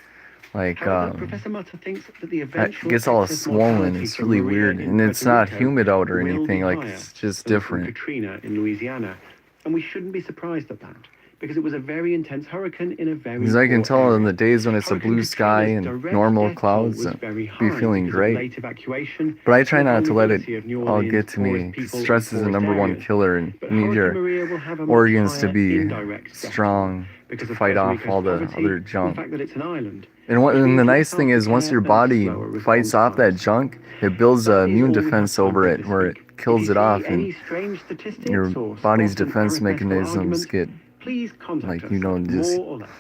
like However, Professor Mutter thinks that the it eventual gets all excess swollen. mortality It's from really Maria weird, in and it's Puerto not Rico humid out or will be anything. Like higher it's just than from different. Katrina in Louisiana, and we shouldn't be surprised at that, because it was a very intense hurricane in a very Because I can poor tell in area. the days when it's a Hurricane blue sky Katrina's and direct normal death toll clouds, was very be high feeling because of great. late evacuation But I and try the not to let it vulnerability of New all Orleans' get to me. poorest 'Cause people stress and is the poorest number one areas. killer, and But you need Hurricane your Maria will have a much organs to higher be indirect death toll strong because to of fight Puerto off Rico's all the poverty other and the junk. fact that it's an island. And Which the means nice it's thing is, once faster your and body slower fights response off that times. junk, it builds That an is immune all we have defense time over for it, this where it week. kills it off, any and strange statistics your or body's spot an defense RFS for mechanisms argument, get, please contact like, us you know, at just more or less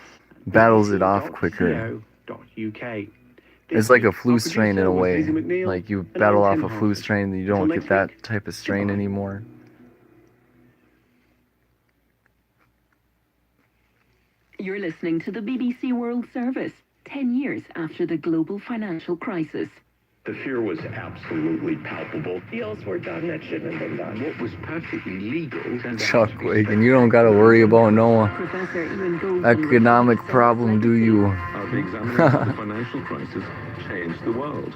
battles it off quicker. bbc.co.uk. It's like a flu Our strain in producer a was way. Lizzie McNeil, Like you and battle I'm off Ken a flu Harford. strain, and you Until don't next get that week, type of strain goodbye. anymore. You're listening to the BBC World Service, 10 years after the global financial crisis. The fear was absolutely palpable. Deals were done that shouldn't have been done. What was perfectly legal turned out Chuck to be Wagon, you don't gotta worry about no Professor Ian Goldman economic problem, do you? Our examination of the financial crisis changed the world.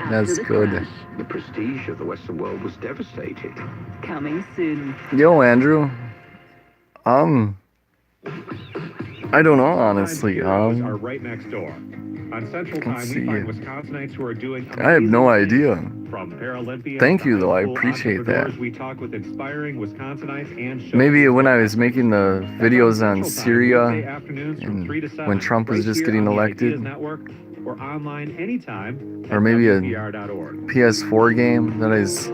That's good. The prestige of the Western world was devastated. Coming soon. Yo, Andrew. I don't know, honestly. Are right next door. On Central Time, Let's we see. find Wisconsinites who are doing I have no amazing idea. things. From Paralympians Thank to you, though. I high school appreciate that. entrepreneurs, we talk with inspiring Wisconsinites and show Maybe when I was making the videos on Syria, Wednesday afternoons from and 3 to 7, when Trump was right just here getting on the elected, Ideas Network, or online anytime or at maybe a WPR.org. PS4 game that I was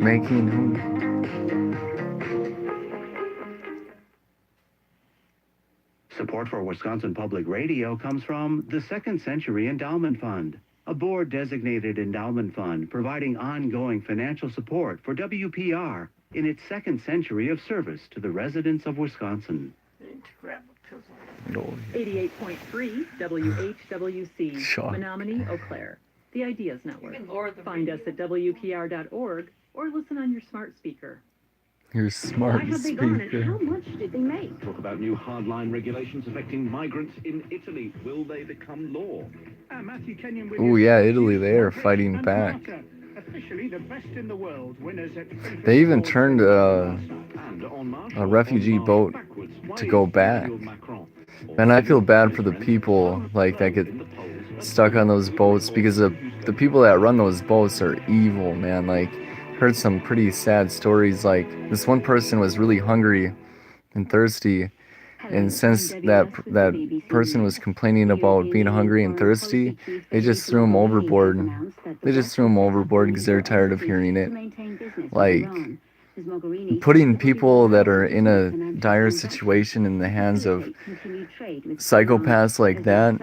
making. Support for Wisconsin Public Radio comes from the Second Century Endowment Fund, a board-designated endowment fund providing ongoing financial support for WPR in its second century of service to the residents of Wisconsin. 88.3 WHWC, Shock. Menominee, Eau Claire. The Ideas Network. Find us at WPR.org or listen on your smart speaker. Your smart Why have they gone and speaker. how much did they make? Talk about new hardline regulations affecting migrants in Italy. Will they become law? Matthew Kenyon with Oh you. yeah, Italy, they are fighting back. Officially the best in the world. Winners at They even turned a refugee boat to go back. And I feel bad for the people like that get stuck on those boats, because the people that run those boats are evil, man. Like, heard some pretty sad stories. Like, this one person was really hungry and thirsty, and since that person was complaining about being hungry and thirsty, they just threw him overboard. They just threw him overboard because they're tired of hearing it. Like, putting people that are in a dire situation in the hands of psychopaths like that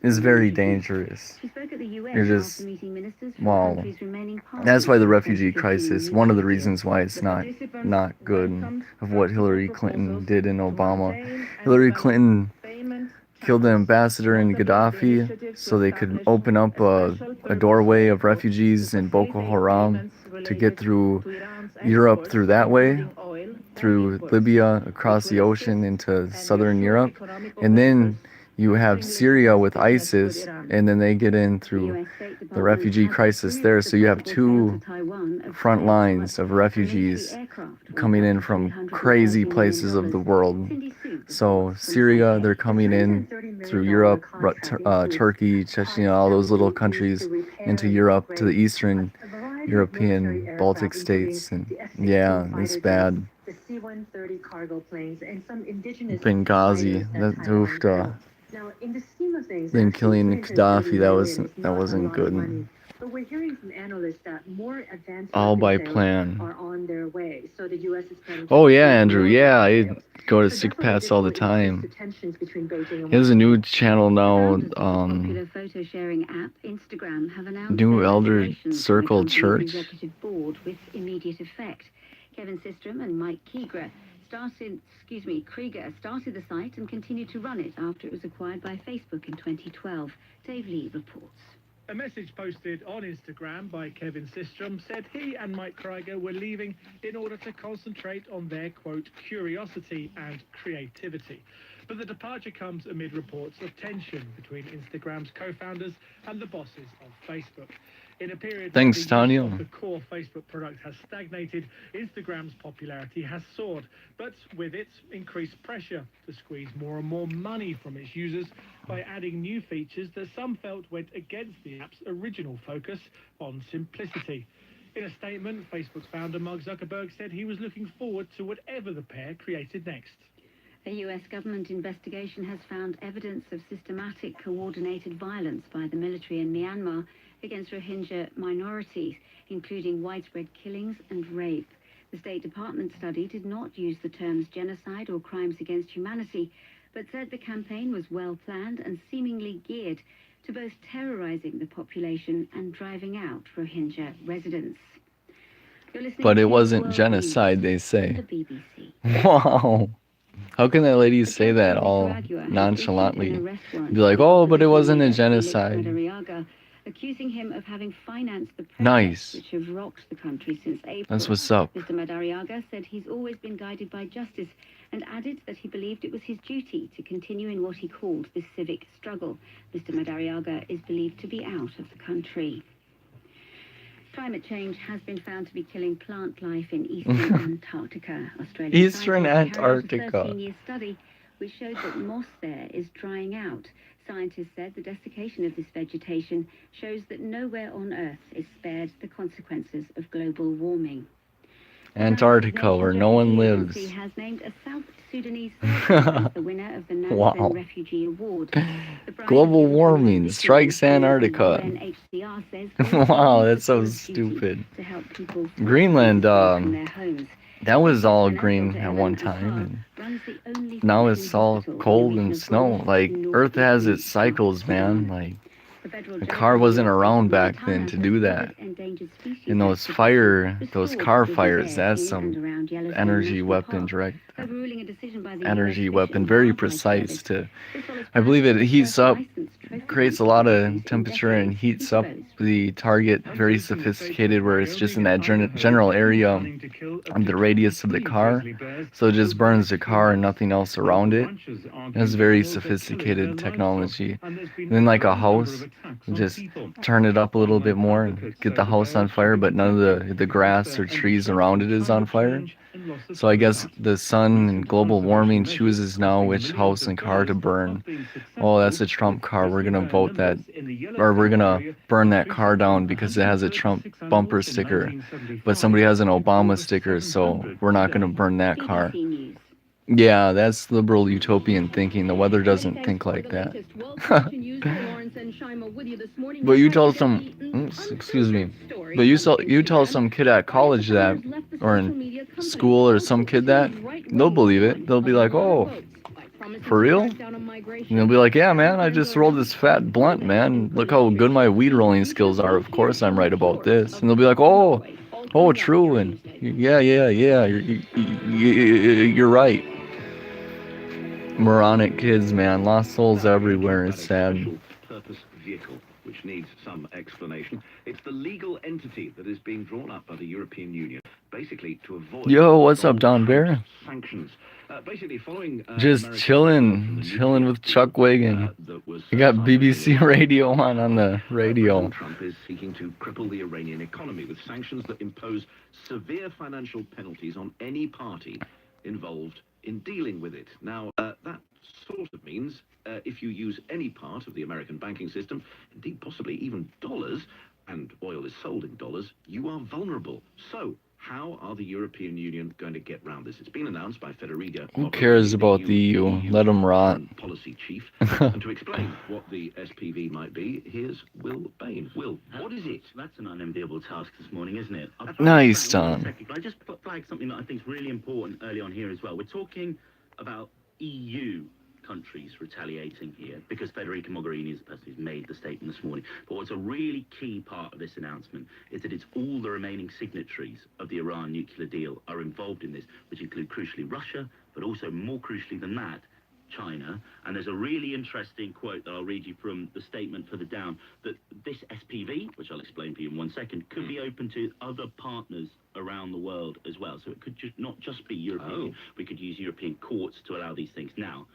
is very dangerous. You're just, wow. That's why the refugee crisis, one of the reasons why it's not good of what Hillary Clinton did in Obama. Hillary Clinton killed the ambassador in Gaddafi so they could open up a doorway of refugees in Boko Haram to get through Europe through that way, through Libya, across the ocean into southern Europe. And then you have Syria with ISIS, and then they get in through the refugee crisis there. So you have two front lines of refugees coming in from crazy places of the world. So Syria, they're coming in through Europe, Turkey, Chechnya, all those little countries into Europe, to the Eastern European Baltic states. And yeah, it's bad. The C-130 cargo planes and some indigenous Benghazi, Now, in the scheme of things, then killing Gaddafi, that not wasn't a lot of good. money. But we're hearing from analysts that more advanced All by weapon sales plan. are on their way. So the U.S. is planning to Oh yeah, increase Andrew, more yeah, I sales. go to So sick definitely pats this all the will increase time. the tensions between Beijing and He has a new Washington. channel now, Popular photo sharing app Instagram have announced New their Elder resignations from the Circle company's Church. executive board with immediate effect. Kevin Systrom and Mike Krieger started the site and continued to run it after it was acquired by Facebook in 2012. Dave Lee reports. A message posted on Instagram by Kevin Systrom said he and Mike Krieger were leaving in order to concentrate on their, quote, curiosity and creativity. But the departure comes amid reports of tension between Instagram's co-founders and the bosses of Facebook. In a period where Thanks, the use Tanya. of the core Facebook product has stagnated, Instagram's popularity has soared, but with it, increased pressure to squeeze more and more money from its users by adding new features that some felt went against the app's original focus on simplicity. In a statement, Facebook's founder Mark Zuckerberg said he was looking forward to whatever the pair created next. A US government investigation has found evidence of systematic coordinated violence by the military in Myanmar against Rohingya minorities, including widespread killings and rape. The State Department study did not use the terms genocide or crimes against humanity, but said the campaign was well planned and seemingly geared to both terrorizing the population and driving out Rohingya residents. But it wasn't genocide, they say. Wow. How can that lady say that all nonchalantly? Be like, oh, but it wasn't a genocide. Accusing him of having financed the protests Nice. which have rocked the country since April. That's what's up. Mr. Madariaga said he's always been guided by justice and added that he believed it was his duty to continue in what he called this civic struggle. Mr. Madariaga is believed to be out of the country. Climate change has been found to be killing plant life in eastern Antarctica. Eastern Antarctica. A 13-year study which showed that moss there is drying out. Scientists said the desiccation of this vegetation shows that nowhere on Earth is spared the consequences of global warming. Antarctica, where no one lives. Has named a South Sudanese as the winner of the Wow. Refugee Award. Global warming strikes Antarctica. Wow, that's so stupid. Greenland, that was all green at one time, and now it's all cold and snow. Like, Earth has its cycles, man. Like, the car wasn't around back then to do that. And those car fires, that's some energy weapon, direct energy weapon, very precise to, I believe it heats up, creates a lot of temperature and heats up the target, very sophisticated, where it's just in that general area of the radius of the car, so it just burns the car and nothing else around it. It's very sophisticated technology. And then like a house, just turn it up a little bit more and get the house on fire, but none of the grass or trees around it is on fire. So I guess the sun and global warming chooses now which house and car to burn. Oh, that's a Trump car. We're gonna vote that, or we're gonna burn that car down because it has a Trump bumper sticker. But somebody has an Obama sticker, so we're not gonna burn that car. Yeah, that's liberal utopian thinking. The weather doesn't think like that. But you tell some, excuse me, but you tell some kid at college that, or in school, or some kid that, they'll believe it. They'll be like, oh, for real? And they'll be like, yeah, man, I just rolled this fat blunt, man. Look how good my weed rolling skills are. Of course I'm right about this. And they'll be like, oh, true, and yeah, you're right. Moronic kids, man, lost souls everywhere. It's sad. Purpose vehicle, which needs some explanation. It's the legal entity that is being drawn up by the European Union, basically to avoid. Yo, what's up, Don Bear? Sanctions. Basically following. Just chilling with Chuck Wagon. We got BBC Radio on the radio. Trump is seeking to cripple the Iranian economy with sanctions that impose severe financial penalties on any party involved in dealing with it. Now, that sort of means if you use any part of the American banking system, indeed possibly even dollars, and oil is sold in dollars, you are vulnerable. So, how are the European Union going to get round this? It's been announced by Federica. Who cares about the EU? Let them rot. Policy chief. And to explain what the SPV might be, here's Will Bain. Will, what is it? That's an unenviable task this morning, isn't it? Nice, Tom. Can I just flag something that I think is really important early on here as well? We're talking about EU countries retaliating here because Federica Mogherini is the person who's made the statement this morning. But what's a really key part of this announcement is that it's all the remaining signatories of the Iran nuclear deal are involved in this, which include crucially Russia, but also more crucially than that, China. And there's a really interesting quote that I'll read you from the statement further down, that this SPV, which I'll explain for you in 1 second, could be open to other partners around the world as well. So it could not just be European. We could use European courts to allow these things. Now,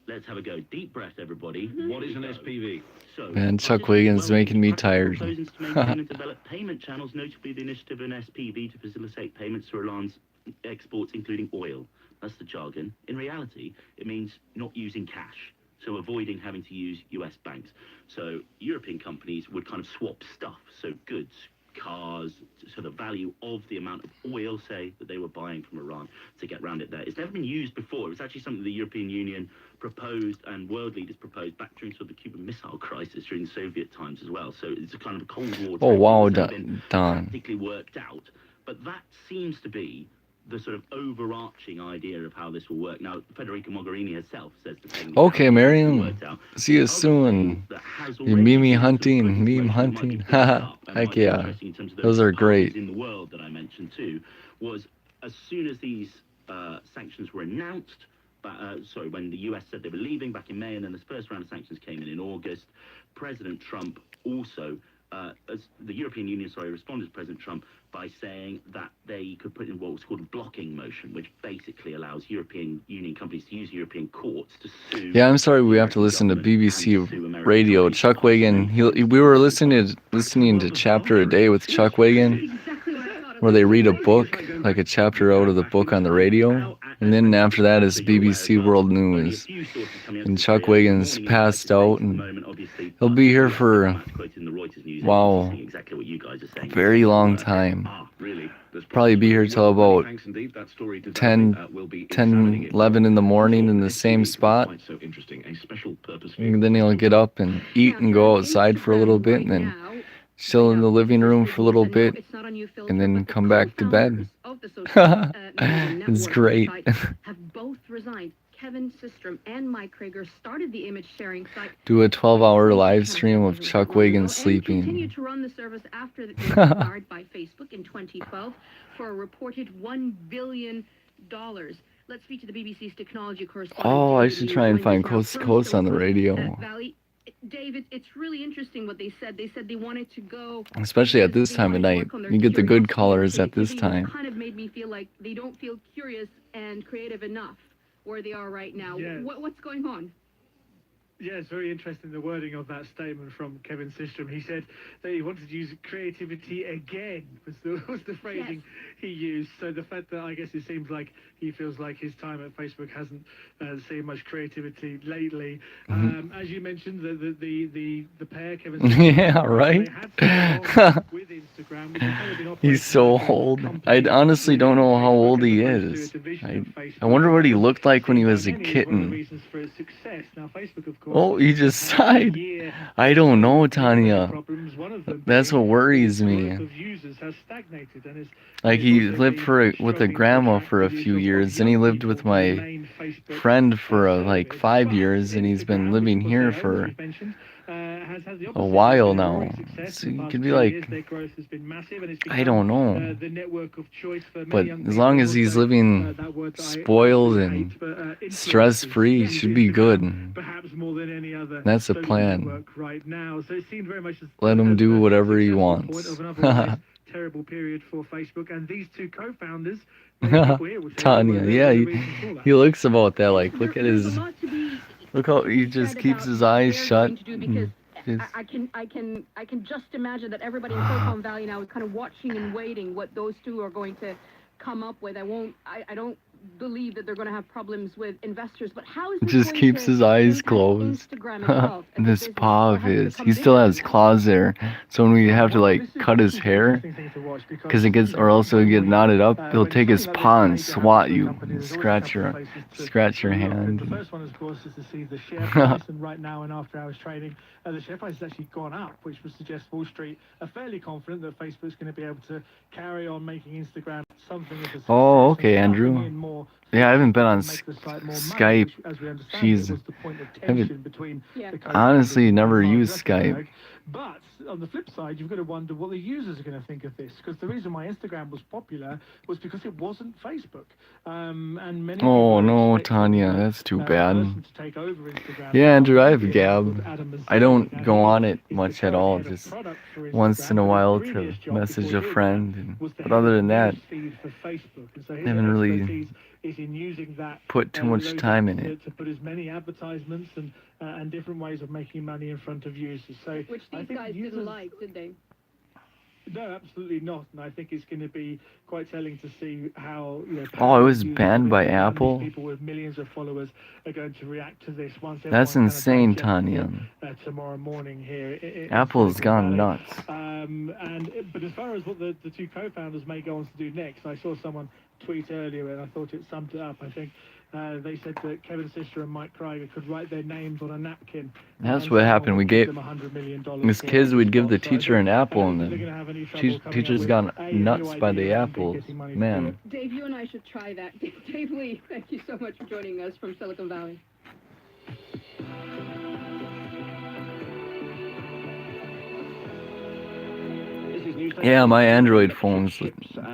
let's have a go. Deep breath, everybody. What is an SPV? So, Man, Chuck Wagon's making me tired. Proposing to maintain and develop payment channels, notably the initiative of an SPV to facilitate payments through Iran's exports, including oil. That's the jargon. In reality, it means not using cash, so avoiding having to use US banks. So European companies would kind of swap stuff, so goods, cars, so the value of the amount of oil, say, that they were buying from Iran to get around it there. It's never been used before. It was actually something the European Union proposed and world leaders proposed back during sort of the Cuban Missile Crisis during the Soviet times as well. So it's a kind of a Cold War. Oh wow, Don. Don. Practically worked out, but that seems to be the sort of overarching idea of how this will work. Now, Federica Mogherini herself says the same. Okay, Mariam. See you soon. You meme hunting, meme hunting. Haha. Heck yeah. Those are great. In the world that I mentioned too was as soon as these sanctions were announced. When the US said they were leaving back in May, and then the first round of sanctions came in August, President Trump also, as the European Union, responded to President Trump by saying that they could put in what was called a blocking motion, which basically allows European Union companies to use European courts to sue. Yeah, I'm sorry we have to listen to BBC radio. Chuck Wagon, we were listening to Chapter a Day with Chuck Wagon, where they read a book, like a chapter out of the book on the radio, and then after that is BBC World News. And Chuck Wagon's passed out, and he'll be here for, wow, a very long time. Probably be here till about 10, 11 in the morning in the same spot. And then he'll get up and eat and go outside for a little bit, and then chill in the living room for a little bit, and then come back to bed. It's great. Have both resigned. Kevin Systrom and Mike Krieger started the image sharing site. Do a 12-hour live stream of Chuck Wagon sleeping. Continued to run the service after it was acquired by Facebook in 2012 for a reported $1 billion. Let's speak to the BBC's technology correspondent. Oh, I should try and find Coast to Coast on the radio. David, it's really interesting what they said. They said they wanted to go, especially at this time of night. You get the good callers at this time. Kind of made me feel like they don't feel curious and creative enough where they are right now. Yes. What's going on? Yeah, it's very interesting, the wording of that statement from Kevin Systrom. He said that he wanted to use creativity again, was the phrasing he used. So the fact that I guess it seems like he feels like his time at Facebook hasn't seen much creativity lately. As you mentioned, the pair, Kevin Systrom, yeah, right? with Instagram, which has kind of been He's so old. I honestly don't know how old he is. I wonder what he looked like when he was a kitten. Now, Facebook, of course, oh, he just sighed. I don't know, Tanya. That's what worries me. Like, he lived with a grandma for a few years, then he lived with my friend for like 5 years, and he's been living here for a while now. So he could be like, I don't know. But as long as he's living spoiled and stress-free, he should be good. That's the plan. Let him do whatever he wants. Terrible period for Facebook, and these two co-founders, Tanya, yeah, he looks about that. Like, look at his, look how he just keeps his eyes shut. I can just imagine that everybody in Silicon Valley now is kind of watching and waiting what those two are going to come up with. I don't believe that they're going to have problems with investors, but how is just keeps his eyes closed. And this paw of his, he still has claws there, so when we have to like cut his hair, because it gets, or else it'll get knotted up, he'll take his paw and swat you and scratch your hand. The first one, of course, is to see the share price, and right now and after hours trading, the share price has actually gone up, which would suggest Wall Street are fairly confident that Facebook's going to be able to carry on making Instagram something of a success. Oh, okay, Andrew. Yeah, I haven't been on Skype. Jeez, I haven't honestly never used Skype. But on the flip side, you've got to wonder what the users are going to think of this, because the reason why Instagram was popular was because it wasn't Facebook. And many oh no, Tanya, that's too bad. Yeah, Andrew, I have Gab. I don't go on it much at all, just once in a while to message a friend. But other than that, I haven't really put too much time in it. To put as many advertisements and different ways of making money in front of users. So which these guys didn't like, did they? No, absolutely not. And I think it's going to be quite telling to see how, Oh, it was powerful banned by these Apple? people with millions of followers are going to react to this once That's everyone kind insane, of digests Tanya. it tomorrow morning here in Apple's Silicon gone Valley. nuts. But as far as what the two co-founders may go on to do next, I saw someone tweet earlier and I thought it summed it up. I think they said that Kevin Systrom and Mike Krieger could write their names on a napkin. That's what happened. We gave $100 million as kids, we'd give the teacher an apple, and they're then going to have any trouble coming up teachers with got A, nuts new by the idea, and B, apples. getting money to do it. Man. Dave, you and I should try that. Dave Lee, thank you so much for joining us from Silicon Valley. Yeah, my Android phone's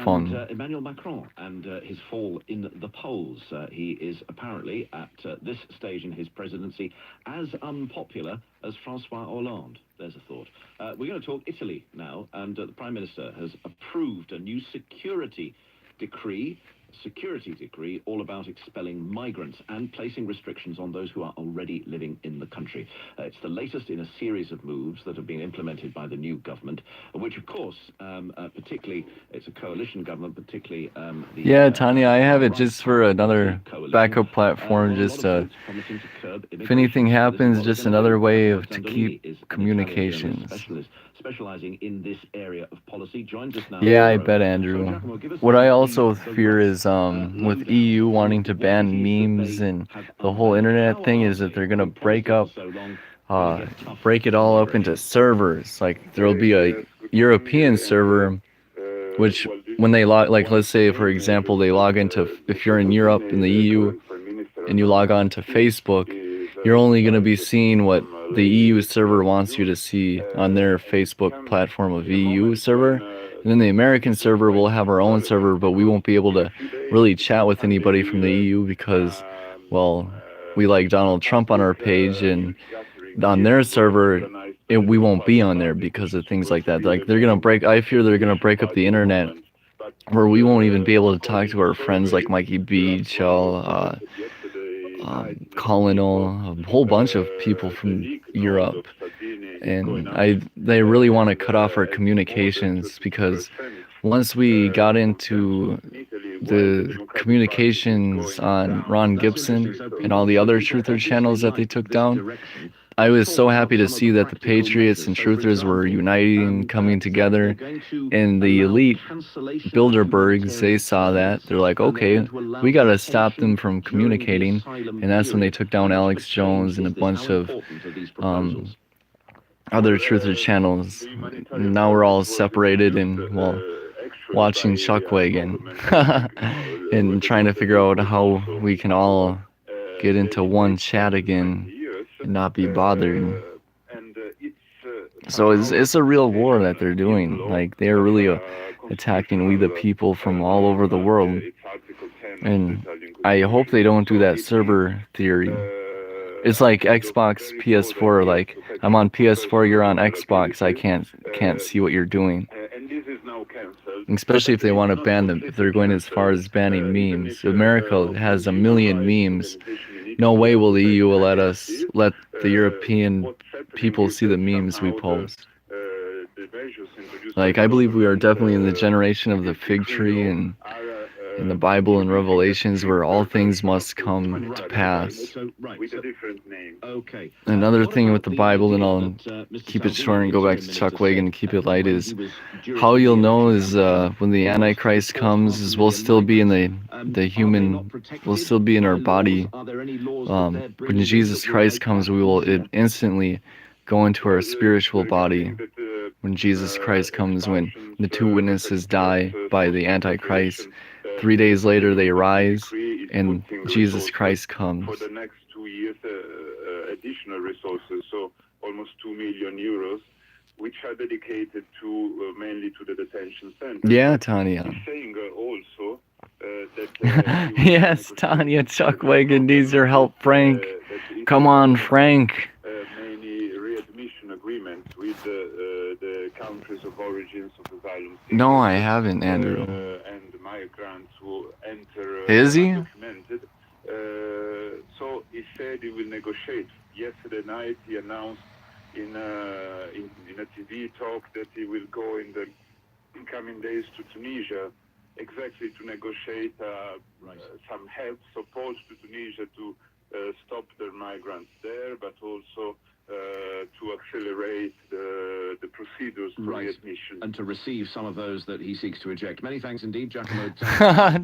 fun. Emmanuel Macron and his fall in the polls. He is apparently, at this stage in his presidency, as unpopular as Francois Hollande. There's a thought. We're going to talk Italy now, and the Prime Minister has approved a new security decree all about expelling migrants and placing restrictions on those who are already living in the country. It's the latest in a series of moves that have been implemented by the new government, which of course, particularly, it's a coalition government, particularly Yeah, Tanya, I have it just for another backup platform, just if anything happens, just another way to keep communications. Specializing in this area of policy, joins us now. Yeah, I bet, Andrew. What I also fear is with EU wanting to ban memes and the whole internet thing is that they're gonna break it all up into servers. Like there'll be a European server, which when they log, like let's say for example they log into, if you're in Europe in the EU and you log on to Facebook, you're only gonna be seeing what the EU server wants you to see on their Facebook platform of EU server. And then the American server will have our own server, but we won't be able to really chat with anybody from the EU because, well, we like Donald Trump on our page, and on their server, we won't be on there because of things like that. Like I fear they're gonna break up the internet, where we won't even be able to talk to our friends like Mikey B, Chell, Colonel, a whole bunch of people from Europe. And they really want to cut off our communications, because once we got into the communications on Ron Gibson and all the other truther channels that they took down, I was so happy to see that the Patriots and truthers were uniting, coming together, and the elite Bilderbergs, they saw that. They're like, okay, we got to stop them from communicating, and that's when they took down Alex Jones and a bunch of other truther channels. Now we're all separated and, well, watching Wagon and trying to figure out how we can all get into one chat again and not be bothered. So it's a real war that they're doing. Like, they're really attacking we the people from all over the world. And I hope they don't do that server theory. It's like Xbox, PS4. Like, I'm on PS4, you're on Xbox. I can't see what you're doing. Especially if they want to ban them, if they're going as far as banning memes. America has 1 million memes. No way will the EU let the European people see the memes we post. Like, I believe we are definitely in the generation of the fig tree and in the Bible and Revelations, where all things must come to pass. Another thing with the Bible, and I'll keep it short and go back to Wagon and keep it light, is how you'll know is when the Antichrist comes is we'll still be in the human, we'll still be in our body. When Jesus Christ comes, we will instantly go into our spiritual body. When Jesus Christ comes, when the two witnesses die by the Antichrist, 3 days later they rise, and Jesus Christ comes. For the next 2 years, additional resources, so almost 2 million euros, which are dedicated to mainly to the detention center. Yeah, Tanya. He's saying also that yes, Tanya, Wagon needs your help, Frank. Come on, Frank. Many readmission agreements with the countries of origins of asylum seekers. No, I haven't, Andrew. And migrants who enter Is he? undocumented. So he said he will negotiate. Yesterday night he announced in a TV talk that he will go in the in coming days to Tunisia, exactly to negotiate some help, support to Tunisia to stop their migrants there, but also to accelerate the procedures for readmission. And to receive some of those that he seeks to eject. Many thanks indeed, Giacomo.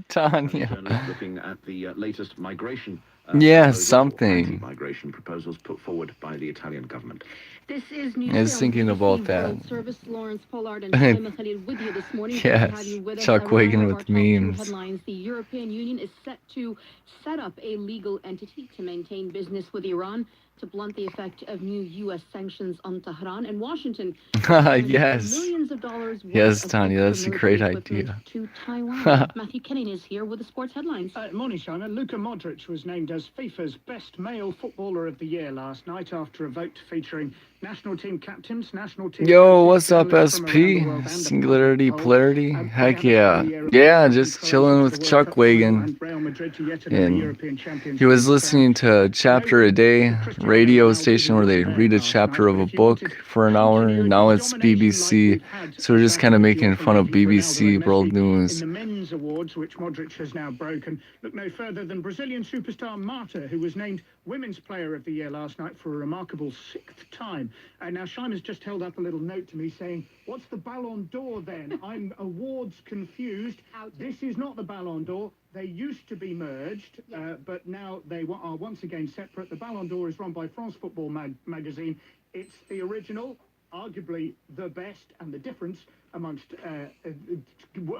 Tanya. Journalist looking at the latest migration Yeah, proposals, or something. anti-migration proposals put forward by the Italian government. This is I was thinking about that. Service Lawrence Pollard and Shima Khalil with you this morning. Great to have Yes, you with us. Chuck Wagon Our with top two memes. headlines. The European Union is set to set up a legal entity to maintain business with Iran to blunt the effect of new U.S. sanctions on Tehran and Washington. Yes. Millions of dollars worth Yes, of Tanya, that's a military great equipment idea. to Taiwan. Matthew Kenning is here with the sports headlines. Morning, Simon. Luka Modric was named as FIFA's best male footballer of the year last night after a vote featuring national team captains, national team Yo, coaches, what's up, journalists from around the SP? world, and a Singularity, public poll. polarity? Heck yeah. Yeah, just chilling with Chuck Wagon. And he was listening to a chapter a day radio station where they read a chapter of a book for an hour. Now it's BBC. So we're just kind of making fun of BBC World News. In the men's awards, which Modric has now broken, look no further than Brazilian superstar Marta, who was named Women's Player of the Year last night for a remarkable 6th time. And now Shima's just held up a little note to me saying, "What's the Ballon d'Or then? I'm awards confused. This is not the Ballon d'Or. They used to be merged, but now they are once again separate. The Ballon d'Or is run by France Football magazine. It's the original, arguably the best, and the difference amongst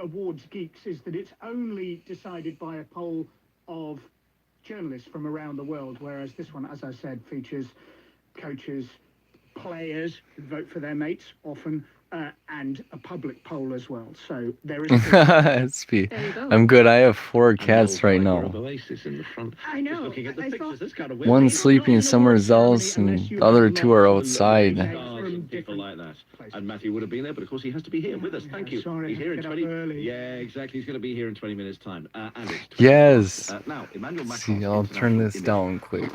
awards geeks is that it's only decided by a poll of journalists from around the world, whereas this one, as I said, features coaches, players who vote for their mates often, and a public poll as well. So there is SP. I'm good. I have 4 cats right now. I know. One sleeping somewhere else, and the other 2 are outside. People like that. And Matthew would have been there, but of course he has to be here with us. Thank you. Sorry, He's here in get up 20. early. Yeah, exactly. He's going to be here in 20 minutes' time. And it's 20 Yes. now, Emmanuel Let's Macron. see, I'll turn this down quick.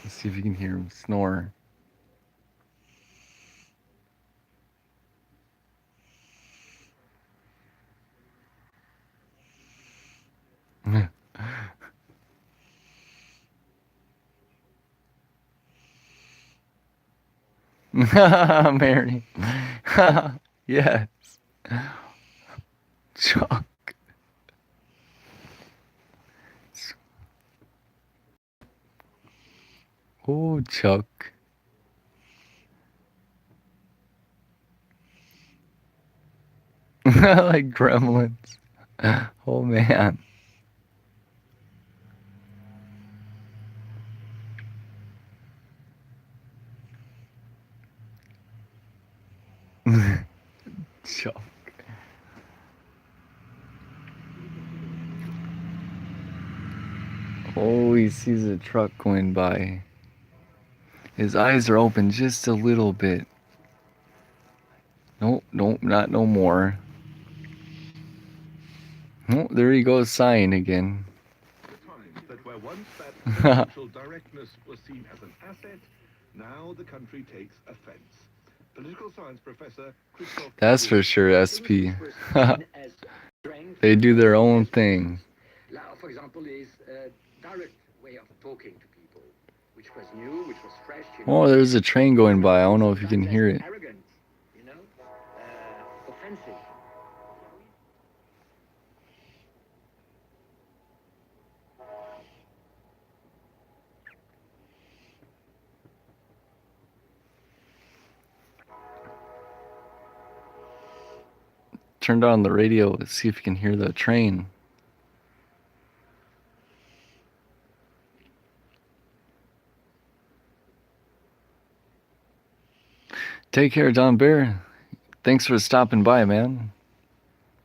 Let's see if you can hear him snore. Mary. Yes. Chuck. Oh, Chuck. Like gremlins. Oh, man. Chuck. Oh, he sees a truck going by. His eyes are open just a little bit. Nope, nope, not no more. Oh, there he goes sighing again. That where once that presidential directness was seen as an asset, now the country takes offense. Political science professor Christoph. That's for sure, SP. They do their own thing. For example, is a direct way of talking to people, which was new, which was fresh. Oh, there's a train going by. I don't know if you can hear it. Arrogant, offensive. Turned on the radio. Let's see if you can hear the train. Take care, Don Bear. Thanks for stopping by, man.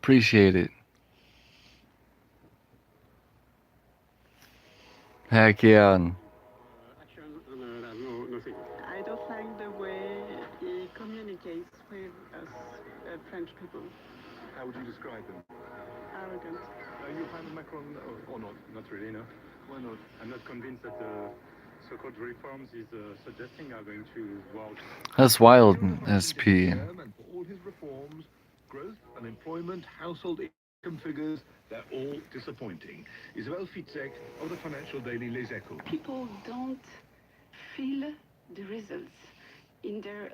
Appreciate it. Heck yeah. I don't like the way he communicates with us French people. How would you describe them? Arrogant. You find Macron, or not? Not really, no. Why not? I'm not convinced that the so-called reforms he's suggesting are going to work. That's wild, SP. And for all his reforms, Growth, unemployment, household income figures, they're all disappointing. Isabelle Fitzek of the financial daily Les Echos. People don't feel the results in their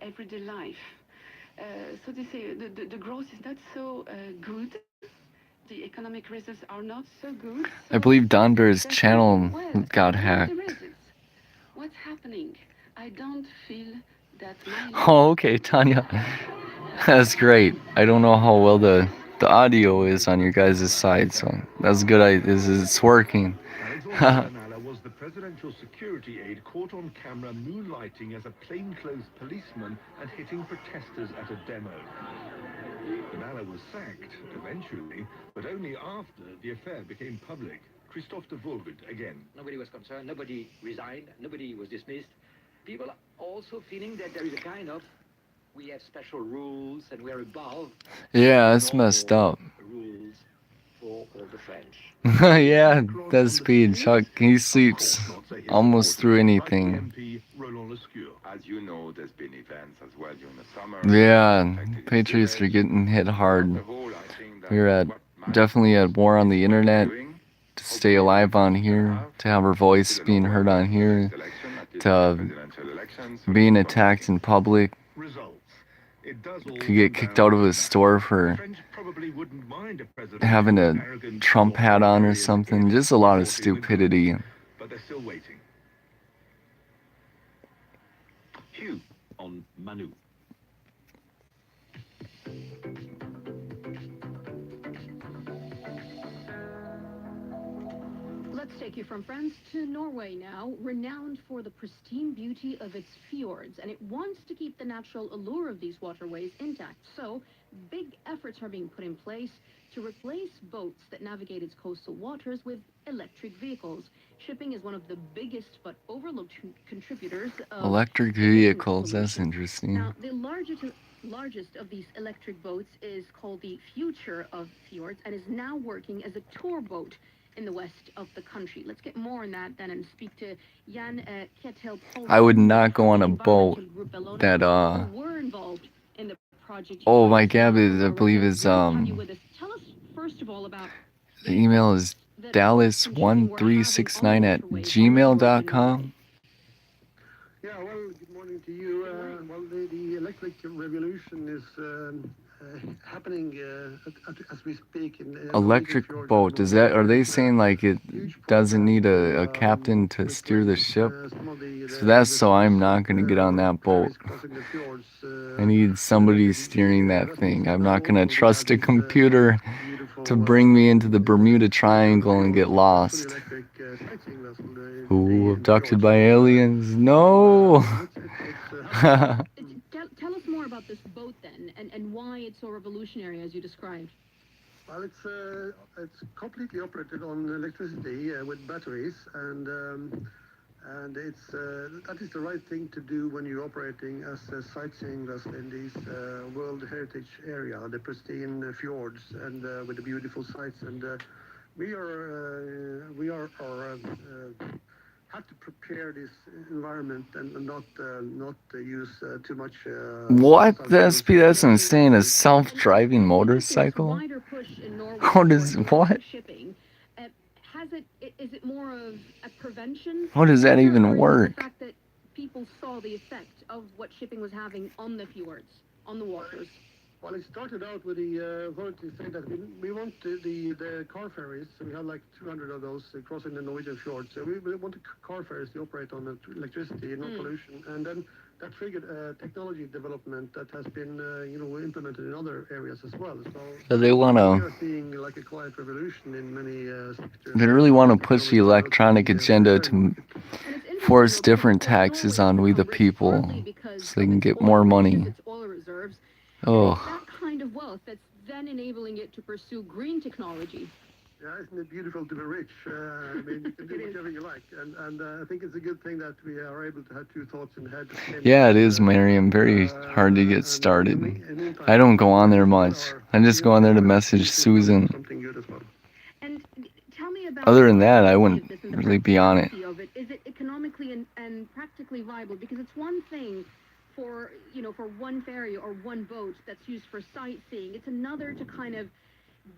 everyday life. So they say the growth is not so good. The economic results are not so good. I believe Don Bear's They channel feel, well, got where are hacked. the results? What's happening? I don't feel that my Oh, okay, Tanya. That's great. I don't know how well the audio is on your guys' side, so that's good. It's working. Alexandre Bernal was the presidential security aide caught on camera moonlighting as a plainclothes policeman and hitting protesters at a demo. Bernal was sacked, eventually, but only after the affair became public. Christophe de Voogd again. Nobody was concerned, nobody resigned, nobody was dismissed. People are also feeling that there is a kind of, we have special rules and we're above Yeah, that's messed up. rules for all the French. Yeah, that's speed. Chuck, he sleeps almost through anything. As you know, there's been events as well during the summer. Yeah, Patriots are getting hit hard. We're definitely at war on the internet to stay alive on here, to have our voice being heard on here, to being attacked in public. Could get kicked out of a store for having a Trump hat on or something. Just a lot of stupidity. But they're still waiting. Hugh on Manu. Let's take you from France to Norway now, renowned for the pristine beauty of its fjords, and it wants to keep the natural allure of these waterways intact. So, big efforts are being put in place to replace boats that navigate its coastal waters with electric vehicles. Shipping is one of the biggest but overlooked contributors of Electric vehicles, that's interesting. Now, the largest of these electric boats is called the Future of Fjords and is now working as a tour boat in the west of the country. Let's get more on that then and speak to Jan Kjetil Poulsen. I would not go on a boat that were involved in the project. oh, my gab is, I believe is Tell us first of all about the email is dallas1369@gmail.com. Yeah, well, good morning to you. Well, the electric revolution is happening as we speak. Electric boat, is that, are they saying like it doesn't need a captain to steer the ship? So that's so I'm not going to get on that boat. I need somebody steering that thing. I'm not going to trust a computer to bring me into the Bermuda Triangle and get lost. Ooh, abducted by aliens? No! Tell us more about this boat then, and why it's so revolutionary as you described. Well, it's completely operated on electricity with batteries, and it's that is the right thing to do when you're operating as a sightseeing vessel in these World Heritage area, the pristine fjords, and with the beautiful sights. And we have to prepare this environment and not use too much. What? That's insane. A self-driving motorcycle? What is what? Is it more of a prevention? How does that even work? The fact that people saw the effect of what shipping was having on the fjords, on the waters. Well, it started out with the authorities saying that we want the car ferries. So we have like 200 of those crossing the Norwegian fjords. So we want the car ferries to operate on electricity and not pollution. And then that triggered technology development that has been implemented in other areas as well. So they want we to. are seeing like a quiet revolution in many sectors. They really want to push the electronic agenda to force different taxes on we the people, so they can get more money. Oh. That kind of wealth that's then enabling it to pursue green technology. Yeah, isn't it beautiful to be rich? I mean, you can do whatever you like, and I think it's a good thing that we are able to have two thoughts in the head. Yeah, it is, Miriam. Very hard to get started. I don't go on there much. I just go on there to message Susan. And tell me about other than that, I wouldn't really be on it. Is it economically and practically viable? Because it's one thing for, for one ferry or one boat that's used for sightseeing. It's another to kind of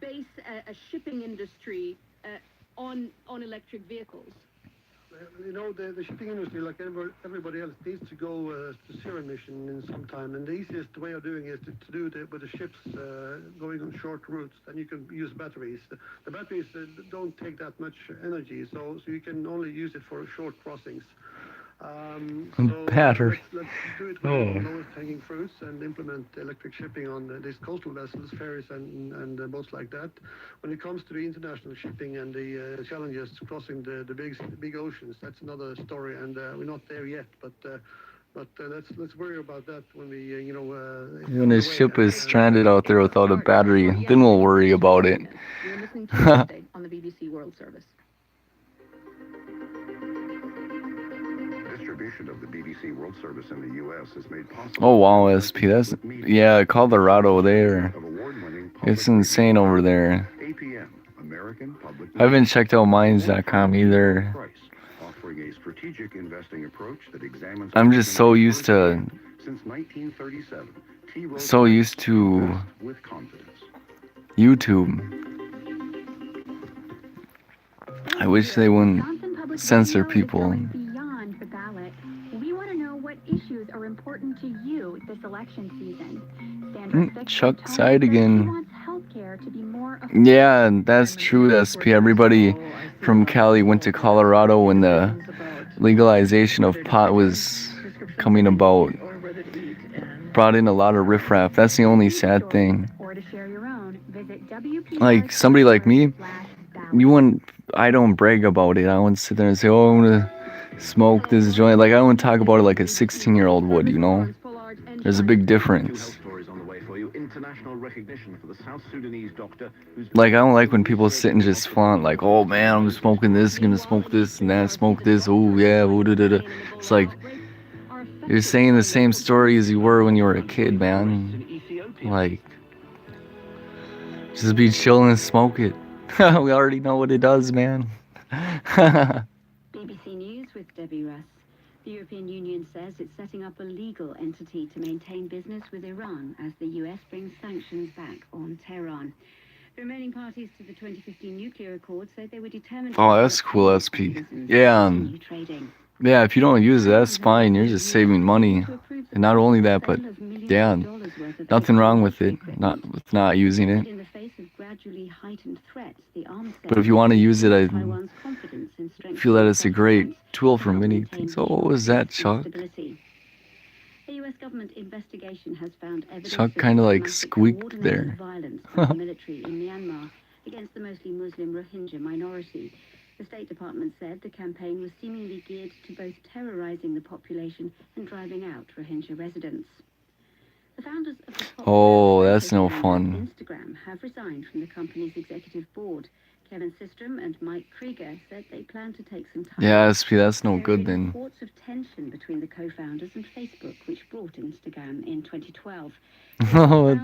base a shipping industry on electric vehicles. The shipping industry, like everybody else, needs to go to zero emission in some time. And the easiest way of doing it is to do it with the ships going on short routes. Then you can use batteries. The batteries don't take that much energy, so you can only use it for short crossings. Battery. Let's do it with the lowest hanging fruits and implement electric shipping on these coastal vessels, ferries, and boats like that. When it comes to the international shipping and the challenges crossing the big oceans, that's another story, and we're not there yet. But let's worry about that when we When his ship is stranded out there without a battery, then we'll worry about it. You're listening to Tuesday on the BBC World Service. Distribution of the BBC World Service in the U.S. is made possible. Oh wow, SP, yeah, Colorado there. It's insane over there. APM, American Public. I haven't checked out mines.com either. Offering a strategic investing approach that examines. I'm just so used to since 1937. With YouTube. I wish they wouldn't censor people. Beyond the ballot, we want to know what issues are important to you this election season. Chuck side again. Yeah, that's true, SP. Everybody from Cali went to Colorado when the legalization of pot was coming about. Brought in a lot of riffraff. That's the only sad thing. Like somebody like me, I don't brag about it. I wouldn't sit there and say, oh, I'm gonna smoke this joint. Like I wouldn't talk about it like a 16-year-old would, There's a big difference. Like I don't like when people sit and just flaunt like, oh man, I'm smoking this, gonna smoke this and that, smoke this, oh yeah, da-da-da. It's like you're saying the same story as you were when you were a kid, man. Like just be chilling and smoke it. We already know what it does, man. BBC News with Debbie Russ. The European Union says it's setting up a legal entity to maintain business with Iran as the US brings sanctions back on Tehran. The remaining parties to the 2015 nuclear accord said they were determined. Oh, that's cool, SP. Yeah. Yeah, if you don't use it, that's fine. You're just saving money. And not only that, but yeah, nothing wrong with it. Not using it. But if you want to use it, I feel that it's a great tool for many things. Oh, what was that, Chuck? A US government investigation has found evidence Chuck kind of like squeaked there. Violence by the military in Myanmar against the mostly Muslim Rohingya minority. The State Department said the campaign was seemingly geared to both terrorizing the population and driving out Rohingya residents. The founders of the oh, that's no fun. Instagram have resigned from the company's executive board. Kevin Systrom and Mike Krieger said they plan to take some time. Yeah, SP, that's no good then. Reports of tension between the co-founders and Facebook, which brought Instagram in 2012. Oh,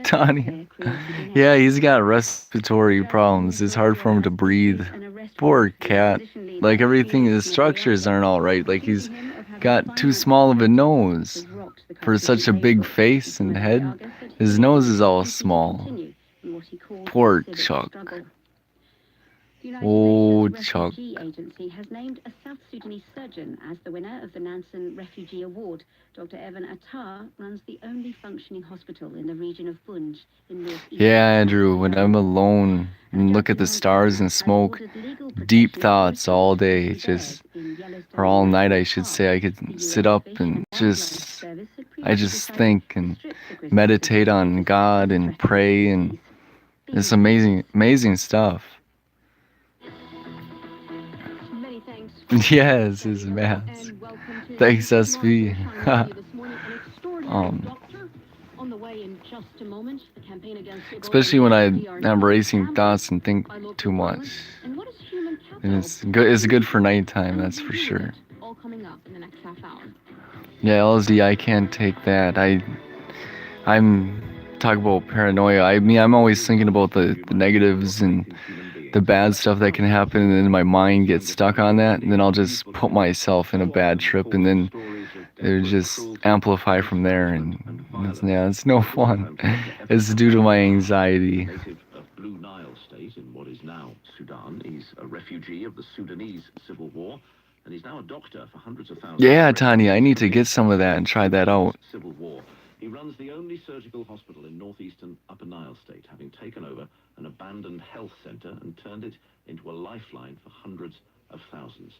Tanya. Yeah, he's got respiratory problems. It's hard for him to breathe. Poor cat. Like everything, his structures aren't all right. Like he's got too small of a nose for such a big face and head. His nose is all small. Poor Chuck. Oh, Chuck. The agency has named a South Sudanese surgeon as the winner of the Nansen Refugee Award. Dr. Evan Attar runs the only functioning hospital in the region of Bunj in northeast. Yeah, Andrew, when I'm alone and look at the stars and smoke, deep thoughts all day, or all night I should say, I could sit up and I just think and meditate on God and pray, and it's amazing, amazing stuff. Yes, his mask. Thanks, SV. Especially when I'm racing thoughts and think too much. And it's good for nighttime, that's for sure. Yeah, LSD, I can't take that. I'm talking about paranoia. I mean, I'm always thinking about the negatives and the bad stuff that can happen, and then my mind gets stuck on that, and then I'll just put myself in a bad trip, and then it just amplify from there, and it's no fun. It's due to my anxiety. Native of Blue Nile State in what is now Sudan. He's a refugee of the Sudanese civil war, and he's now a doctor for hundreds of thousands. Yeah, Tanya, I need to get some of that and try that out. Civil war. He runs the only surgical hospital in northeastern Upper Nile State, having taken over an abandoned health center and turned it into a lifeline for hundreds of thousands.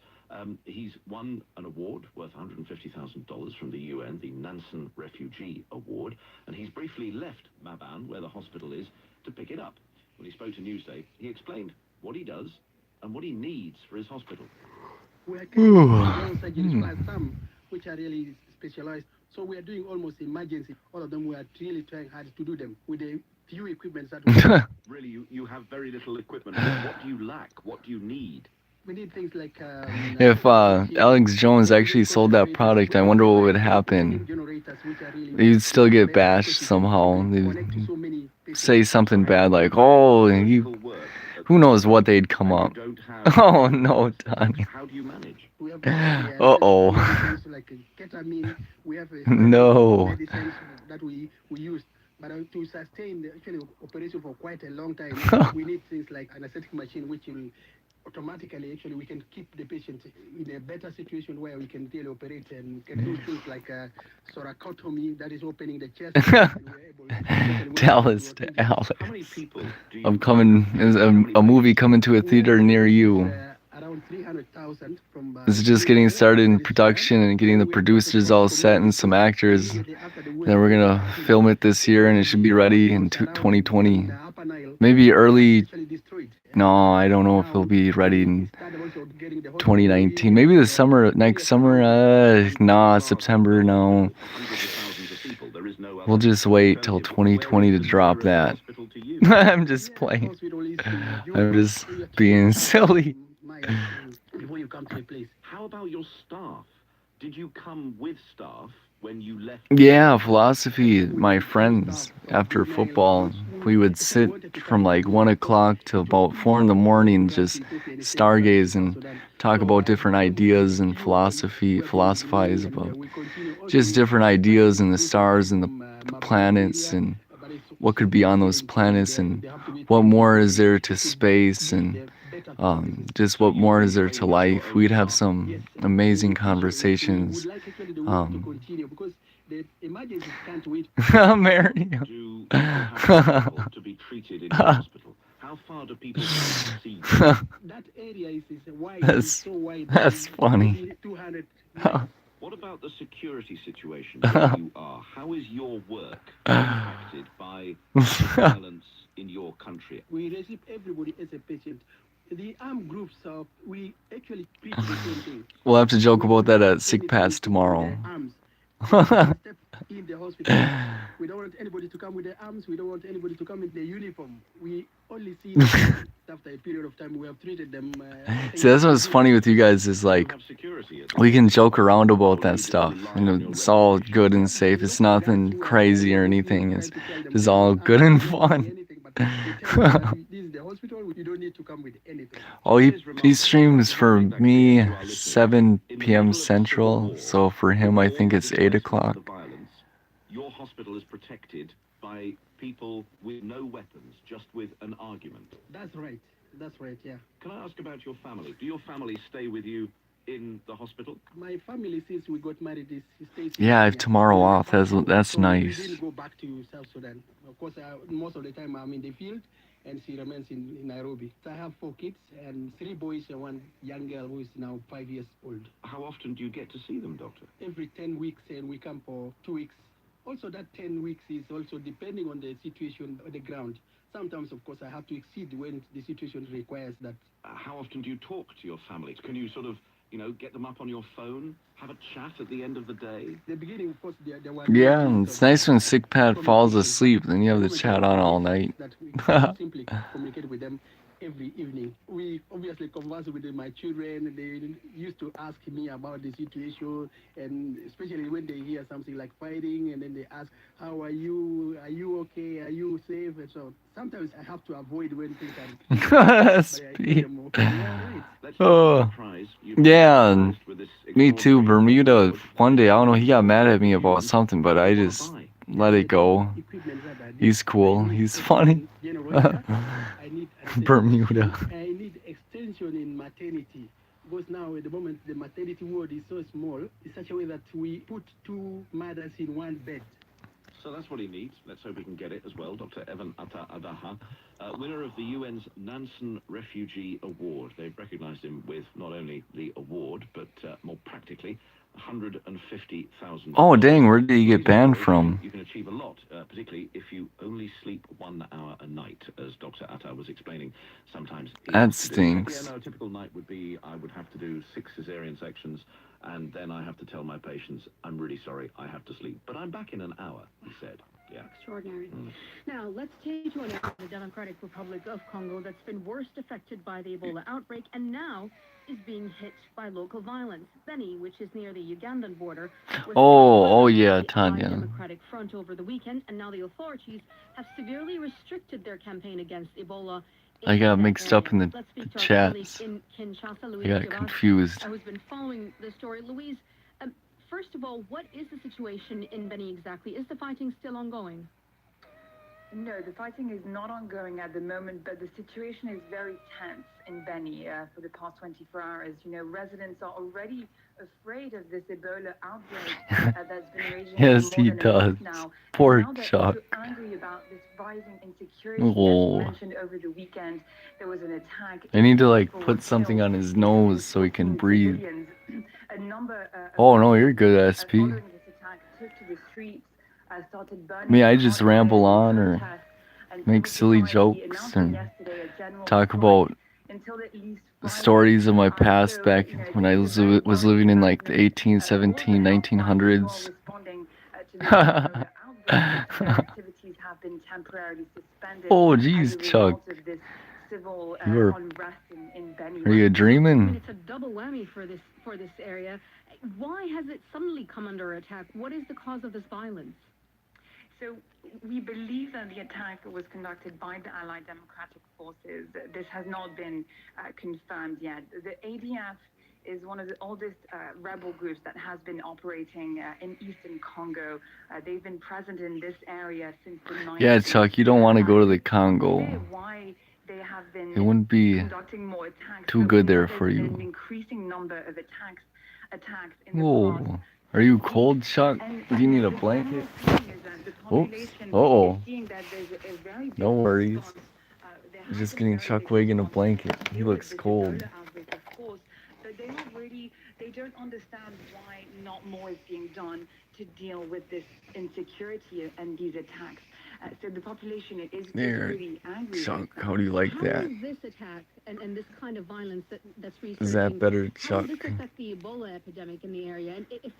He's won an award worth $150,000 from the UN, the Nansen Refugee Award, and he's briefly left Maban, where the hospital is, to pick it up. When he spoke to Newsday, he explained what he does and what he needs for his hospital. We are surgeries, some which are really specialized. So we are doing almost emergency. All of them, we are really trying hard to do them with the few equipments that we have. Really, you have very little equipment. What do you lack? What do you need? We need things like... If Alex Jones actually sold that product, I wonder what would happen. You'd still get bashed somehow. They'd say something bad like, oh, who knows what they'd come up. Oh, no, Tanya. How do you manage? Uh-oh. No. Medicines that we use. But to sustain the actually operation for quite a long time, we need things like an anesthetic machine, which will automatically, actually, we can keep the patient in a better situation where we can really operate and can do things like thoracotomy, that is opening the chest. Tell us to Alex. I'm coming, there's a movie coming to a theater near you. Around 300,000 from... It's just getting started in production and getting the producers all set and some actors. Then we're gonna film it this year and it should be ready in 2020. Maybe early... No, I don't know if it'll be ready in 2019. Maybe the summer, next summer, nah, September, no. We'll just wait till 2020 to drop that. I'm just playing. I'm just being silly. Before you come to the place. How about your staff? Did you come with staff when you left? Yeah, philosophy, my friends, after football, we would sit from like 1 o'clock till about 4 in the morning, just stargaze and talk about different ideas and philosophize about just different ideas and the stars and the planets and what could be on those planets and what more is there to space and just what more is there to life. We'd have some amazing conversations. Mary. To be treated in hospital. How far do people see? That area is wide. So wide. That's funny. What about the security situation where you are? How is your work impacted by violence in your country? We receive everybody as a patient. The armed groups, we actually treat the same thing. We'll have to joke about that at Sick Pass tomorrow. In the hospital, we don't want anybody to come with their arms. We don't want anybody to come in their uniform. We only see them after a period of time. We have treated them. See, that's what's funny with you guys is like we can joke around about that stuff. You know, it's all good and safe. It's nothing crazy or anything. It's all good and fun. Oh, he streams for me 7 p.m. Central, so for him I think it's 8 o'clock. Your hospital is protected by people with no weapons, just with an argument. That's right, yeah. Can I ask about your family? Do your family stay with you in the hospital? My family, since we got married, stays. Yeah, I have tomorrow off. That's nice. We didn't go back to South Sudan. Of course, most of the time I'm in the field, and she remains in Nairobi. So I have 4 kids, and 3 boys and 1 young girl who is now 5 years old. How often do you get to see them, doctor? Every 10 weeks, and we come for 2 weeks. Also, that 10 weeks is also depending on the situation on the ground. Sometimes, of course, I have to exceed when the situation requires that. How often do you talk to your family? Can you sort of, get them up on your phone, have a chat at the end of the day? The beginning, of course, there were... Yeah, it's nice when Sick Pat falls asleep, then you have the chat on all night. That we can simply communicate with them every evening. We obviously converse with my children. They used to ask me about the situation, and especially when they hear something like fighting, and then they ask, "How are you? Are you okay? Are you safe?" And so sometimes I have to avoid when things are. SP. Oh, yeah, and me too. Bermuda, one day, I don't know, he got mad at me about something, but I just let it go. He's cool. He's funny. Bermuda. I need extension in maternity. Because now at the moment the maternity ward is so small, in such a way that we put two mothers in one bed. So that's what he needs. Let's hope he can get it as well. Dr. Evan Atta Adaha, winner of the UN's Nansen Refugee Award. They've recognised him with not only the award, but more practically, 150,000. Oh, dang, where did he get banned from? You can achieve a lot, particularly if you only sleep 1 hour a night, as Dr. Atta was explaining. Sometimes That stinks. Yeah, no, a typical night would be I would have to do 6 cesarean sections, and then I have to tell my patients, I'm really sorry, I have to sleep. But I'm back in an hour, he said. Yeah. Extraordinary. Now, let's take to the Democratic Republic of Congo that's been worst affected by the Ebola outbreak and now is being hit by local violence. Beni, which is near the Ugandan border, was Oh, yeah, the Tanya. Democratic Front over the weekend, and now the authorities have severely restricted their campaign against Ebola. I got mixed up in the chats. In Kinshasa, I Louise got Gervais, confused. who's been following the story. Louise, first of all, what is the situation in Beni exactly? Is the fighting still ongoing? No, the fighting is not ongoing at the moment, but the situation is very tense in Beni for the past 24 hours. You know, residents are already afraid of this Ebola outbreak that's been raging Yes, for more he than a does. month now. Poor And now they're Chuck. also angry about this rising insecurity. Oh. As mentioned over the weekend, there was an attack. I need to, like, put something on his nose so he can breathe. A number Oh, no, you're good, SP. following this attack took to the streets, started burning. Me, I just ramble on or make silly jokes and talk about the stories of my past back when I was living in like the 1817, 1900s. Oh, geez, Chuck. Are you dreaming? It's a double whammy for this area. Why has it suddenly come under attack? What is the cause of this violence? So we believe that the attack was conducted by the Allied Democratic Forces. This has not been confirmed yet. The ADF is one of the oldest rebel groups that has been operating in eastern Congo. They've been present in this area since the 90s. Yeah, Chuck, you don't want to go to the Congo. Why they have been It wouldn't be conducting more attacks. too good there There's for been you. an increasing number of attacks in the Whoa. Are you cold, Chuck? Do you need a blanket? Oops. Uh-oh. No worries. I'm just getting Chuck Wagon a blanket. He looks cold. They don't understand why not more is being done to deal with this insecurity and these attacks. So the population is There. really angry. Chuck, how do you like that? How does this attack and this kind of violence that's researching, Is that better, how Chuck? does this affect the Ebola epidemic in the area? And if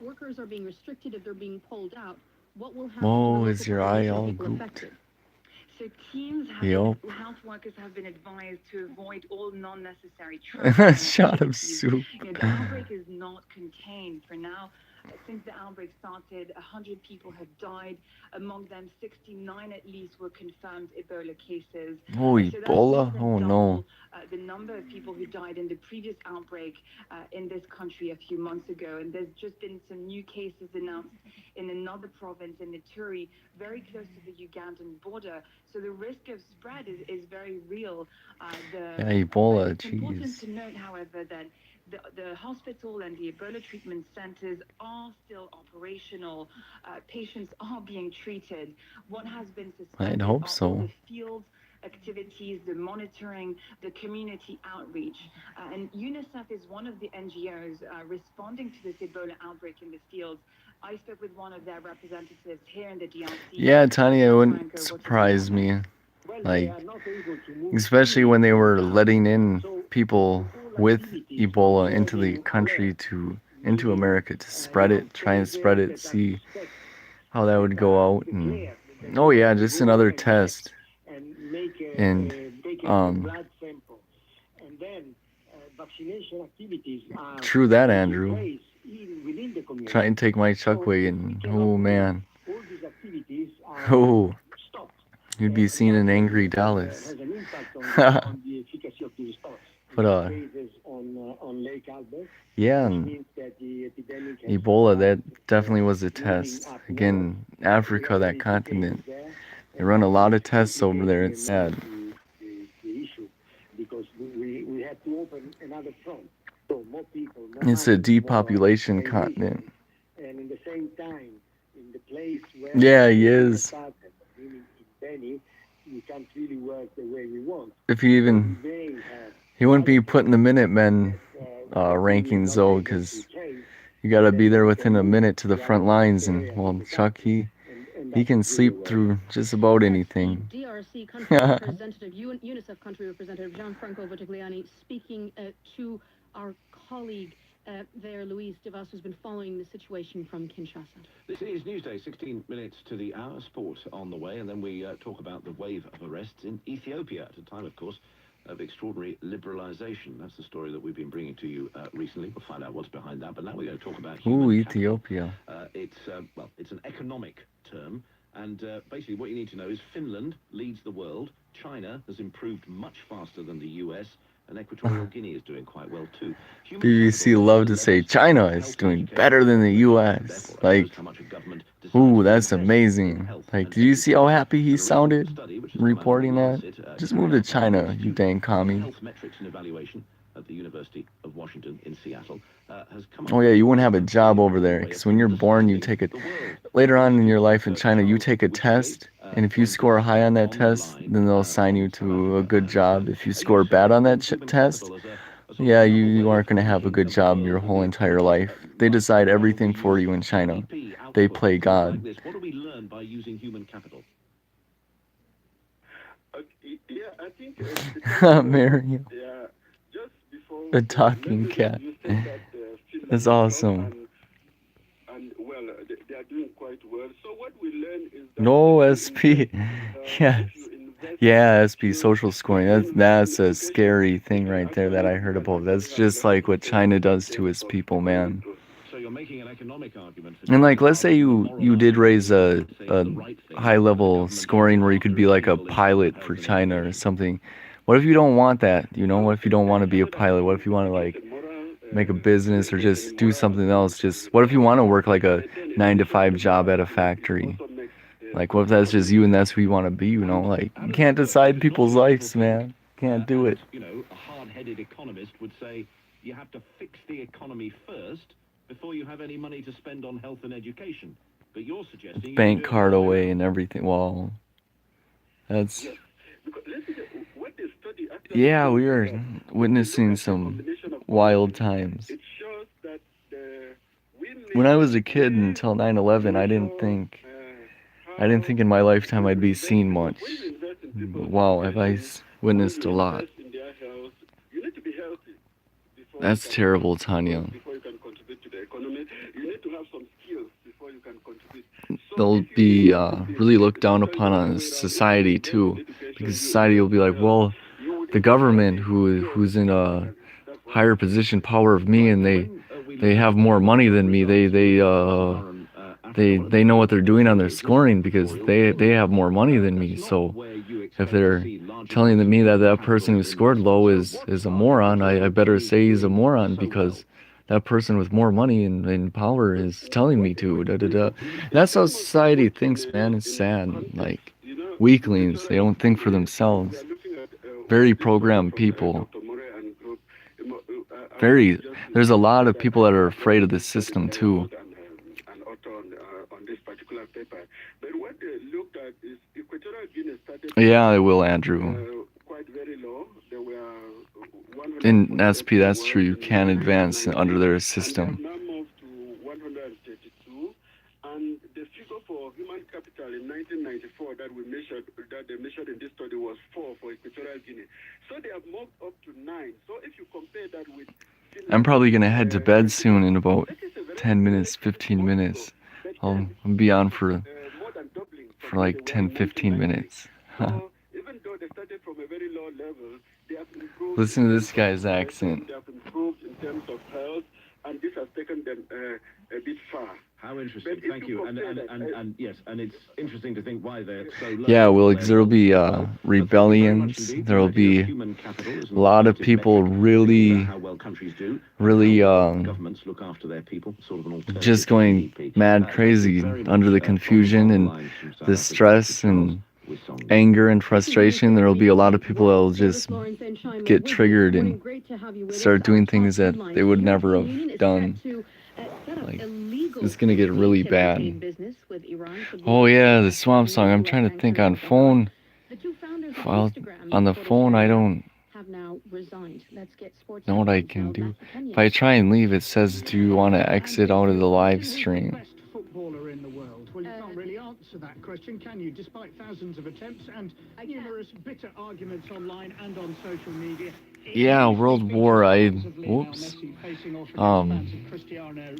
workers are being restricted, if they're being pulled out, what will happen Oh, to the is local your eye population of all people gooped? affected? So teams have Yup. health workers have been advised to avoid all non-necessary travel. Shot of soup. You know, the outbreak is not contained for now. Since the outbreak started, 100 people have died. Among them, 69 at least were confirmed Ebola cases. Oh, So that's Ebola? more than Oh, no. double, the number of people who died in the previous outbreak in this country a few months ago. And there's just been some new cases announced in another province in Ituri, very close to the Ugandan border. So the risk of spread is very real. Yeah, Ebola, It's important jeez. to note, however, that the hospital and the Ebola treatment centers are still operational. Patients are being treated. What has been suspended I'd hope are all so. the field activities, the monitoring, the community outreach. And UNICEF is one of the NGOs responding to this Ebola outbreak in the field. I spoke with one of their representatives here in the DRC. Yeah, Tanya, it wouldn't surprise me. Like, especially when they were letting in people with Ebola into the country into America to spread it, try and spread it, see how that would go out. And oh yeah, just another test. And blood sample. And then vaccination activities are True that, taking Andrew. place within the community. Try and take my chuck wagon. Oh man. All these activities are Oh. stopped. You'd be seen in angry Dallas. Has an impact on the efficacy of the response. But Cases on Lake Albert, yeah, which and means that the epidemic has Ebola, that definitely was a test. Again, Africa, that continent. They run a lot of tests over there. It's sad. the issue because we have to open another front. So more people, more It's a money, depopulation more continent. and in the same time, in the place where Yeah, he is. started, meaning in Beni, we can't really work the way we want. If he even, he wouldn't be put in the Minutemen rankings though, because you gotta be there within a minute to the front lines, and well, Chuck, he can sleep through just about anything. DRC country representative, UNICEF country representative Gianfranco Vitigliani speaking to our colleague there, Louise DeVos, who's been following the situation from Kinshasa. This is Newsday, 16 minutes to the hour. Sport on the way, and then we talk about the wave of arrests in Ethiopia at a time, of course, of extraordinary liberalisation. That's the story that we've been bringing to you recently. We'll find out what's behind that, but now we're going to talk about Ooh, Ethiopia. It's an economic term, and basically what you need to know is Finland leads the world. China has improved much faster than the US, and Equatorial Guinea is doing quite well too. BBC love to say China is doing better than the US. Like, ooh, that's amazing. Like, did you see how happy he sounded reporting that? Just move to China, you dang commie. Health metrics and evaluation at the University of Washington in Seattle has come up. Oh yeah, you wouldn't have a job over there, because when you're born, you take it. Later on in your life in China, you take a test, and if you score high on that test, then they'll assign you to a good job. If you score bad on that test, yeah, you aren't going to have a good job your whole entire life. They decide everything for you in China. They play God. What do we learn by using human capital? Yeah, I think Mario. yeah, just before A talking cat. That's awesome. And well, they are doing quite well. So what we learn is that No, SP. Yes. Yeah, SP, social scoring. That's a scary thing right there that I heard about. That's just like what China does to its people, man. So you're making an economic argument. And like, let's say you did raise a high level scoring where you could be like a pilot for China or something. What if you don't want that? You know, what if you don't want to be a pilot? What if you want to like make a business or just do something else? Just what if you want to work like a 9-to-5 job at a factory? Like, what if that's just you and that's who you want to be? You know, like you can't decide people's lives, man. Can't do it. You know, a hard-headed economist would say you have to fix the economy first before you have any money to spend on health and education. But you're suggesting Bank card away and everything. Well, that's. Yeah, we are witnessing some wild times. When I was a kid until 9/11, I didn't think in my lifetime I'd be seeing much. But wow, have I witnessed a lot. That's terrible, Tanya. They'll be really looked down upon on society too, because society will be like, well, the government who's in a higher position, power of me, and they have more money than me. They know what they're doing on their scoring because they have more money than me. So if they're telling me that person who scored low is a moron, I better say he's a moron because that person with more money and power is telling me to. That's how society thinks, man. It's sad. Like weaklings, they don't think for themselves. Very programmed people. There's a lot of people that are afraid of the system too. Yeah, I will, Andrew. In SP, that's true. You can advance under their system. And the figure for human capital in 1994 that they measured in this study was 4 for Equatorial Guinea. So they have moved up to 9. So if you compare that with I'm probably gonna head to bed soon in about 10 minutes, 15 minutes. I'll be on for like 10, 15 minutes. So even though they started from a very low level, Listen to this guy's accent. They have improved in terms of health, and this has taken them a bit far. How interesting. Thank you. And yes, and it's interesting to think why they're so low. Yeah, well, there'll be rebellions. There'll be a lot of people really, really governments look after their people, sort of an alternative just going mad crazy under the confusion and the stress and anger and frustration. There'll be a lot of people that'll just get triggered and start doing things that they would never have done. Like, it's gonna get really bad. Oh yeah, the swamp song. I'm trying to think on phone. Well, on the phone, I don't know what I can do. If I try and leave, it says, "Do you want to exit out of the live stream?" Footballer in the world? Well, you can't really answer that question, can you? Despite thousands of attempts and numerous bitter arguments online and on social media. Yeah, World War. Whoops.